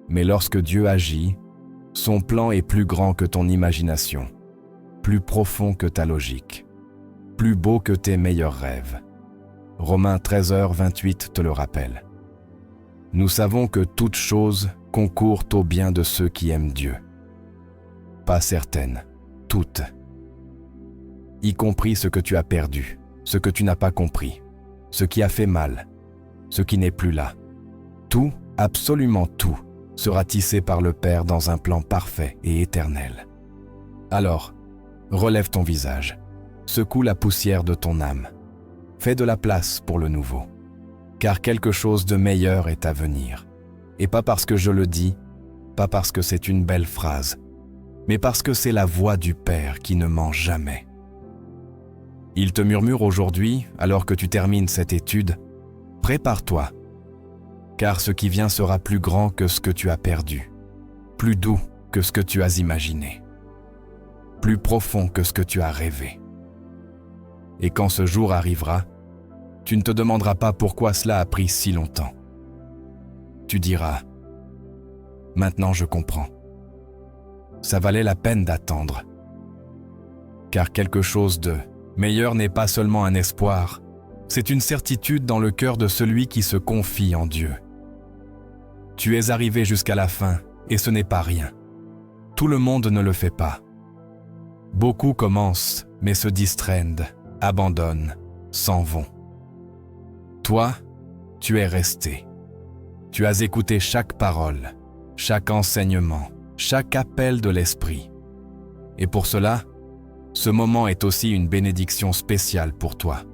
Mais lorsque Dieu agit, son plan est plus grand que ton imagination, plus profond que ta logique, plus beau que tes meilleurs rêves. Romains 13h28 te le rappelle. Nous savons que toutes choses concourent au bien de ceux qui aiment Dieu. Pas certaines, toutes. Y compris ce que tu as perdu, ce que tu n'as pas compris, ce qui a fait mal, ce qui n'est plus là. Tout, absolument tout, sera tissé par le Père dans un plan parfait et éternel. Alors, relève ton visage, secoue la poussière de ton âme, fais de la place pour le nouveau, car quelque chose de meilleur est à venir. Et pas parce que je le dis, pas parce que c'est une belle phrase, mais parce que c'est la voix du Père qui ne ment jamais. Il te murmure aujourd'hui, alors que tu termines cette étude, « Prépare-toi ». Car ce qui vient sera plus grand que ce que tu as perdu, plus doux que ce que tu as imaginé, plus profond que ce que tu as rêvé. Et quand ce jour arrivera, tu ne te demanderas pas pourquoi cela a pris si longtemps. Tu diras, « Maintenant je comprends. Ça valait la peine d'attendre. » Car quelque chose de meilleur n'est pas seulement un espoir, c'est une certitude dans le cœur de celui qui se confie en Dieu. Tu es arrivé jusqu'à la fin et ce n'est pas rien. Tout le monde ne le fait pas. Beaucoup commencent mais se distraînent, abandonnent, s'en vont. Toi, tu es resté. Tu as écouté chaque parole, chaque enseignement, chaque appel de l'Esprit. Et pour cela, ce moment est aussi une bénédiction spéciale pour toi.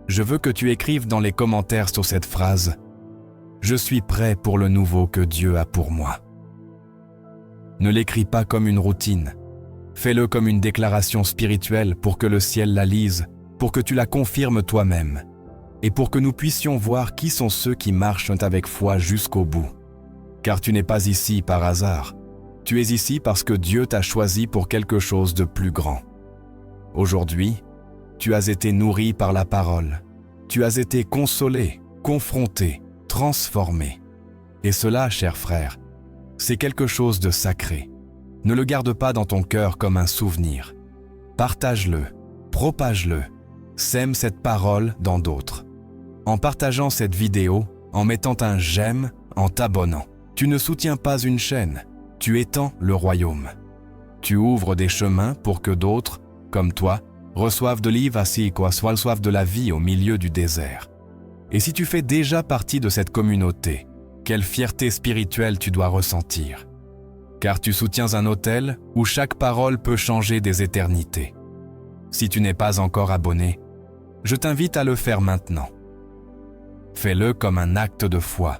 Je veux que tu écrives dans les commentaires sur cette phrase « Je suis prêt pour le nouveau que Dieu a pour moi ». Ne l'écris pas comme une routine. Fais-le comme une déclaration spirituelle pour que le ciel la lise, pour que tu la confirmes toi-même, et pour que nous puissions voir qui sont ceux qui marchent avec foi jusqu'au bout. Car tu n'es pas ici par hasard. Tu es ici parce que Dieu t'a choisi pour quelque chose de plus grand. Aujourd'hui, tu as été nourri par la parole. Tu as été consolé, confronté, transformé. Et cela, cher frère, c'est quelque chose de sacré. Ne le garde pas dans ton cœur comme un souvenir. Partage-le, propage-le, sème cette parole dans d'autres. En partageant cette vidéo, en mettant un j'aime, en t'abonnant, tu ne soutiens pas une chaîne, tu étends le royaume. Tu ouvres des chemins pour que d'autres, comme toi, reçoivent de reçoivent de la vie au milieu du désert. Et si tu fais déjà partie de cette communauté, quelle fierté spirituelle tu dois ressentir. Car tu soutiens un autel où chaque parole peut changer des éternités. Si tu n'es pas encore abonné, je t'invite à le faire maintenant. Fais-le comme un acte de foi,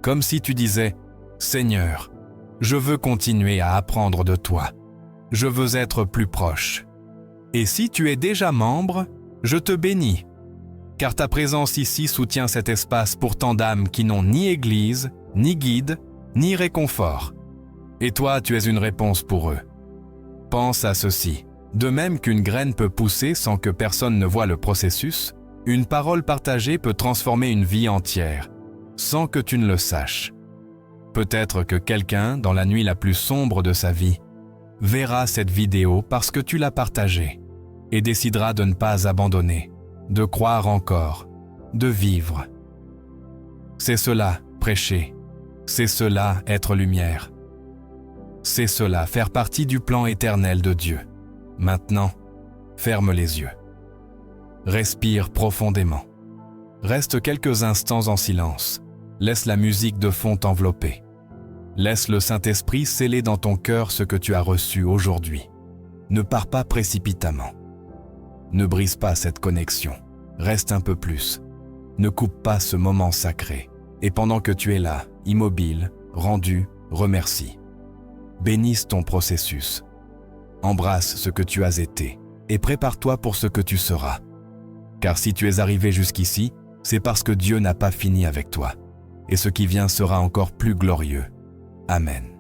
comme si tu disais « Seigneur, je veux continuer à apprendre de toi. Je veux être plus proche. » Et si tu es déjà membre, je te bénis, car ta présence ici soutient cet espace pour tant d'âmes qui n'ont ni église, ni guide, ni réconfort. Et toi, tu es une réponse pour eux. Pense à ceci. De même qu'une graine peut pousser sans que personne ne voie le processus, une parole partagée peut transformer une vie entière, sans que tu ne le saches. Peut-être que quelqu'un, dans la nuit la plus sombre de sa vie, verra cette vidéo parce que tu l'as partagée et décidera de ne pas abandonner, de croire encore, de vivre. C'est cela, prêcher. C'est cela, être lumière. C'est cela, faire partie du plan éternel de Dieu. Maintenant, ferme les yeux. Respire profondément. Reste quelques instants en silence. Laisse la musique de fond t'envelopper. Laisse le Saint-Esprit sceller dans ton cœur ce que tu as reçu aujourd'hui. Ne pars pas précipitamment. Ne brise pas cette connexion. Reste un peu plus. Ne coupe pas ce moment sacré. Et pendant que tu es là, immobile, rendu, remercie. Bénisse ton processus. Embrasse ce que tu as été et prépare-toi pour ce que tu seras. Car si tu es arrivé jusqu'ici, c'est parce que Dieu n'a pas fini avec toi. Et ce qui vient sera encore plus glorieux. Amen.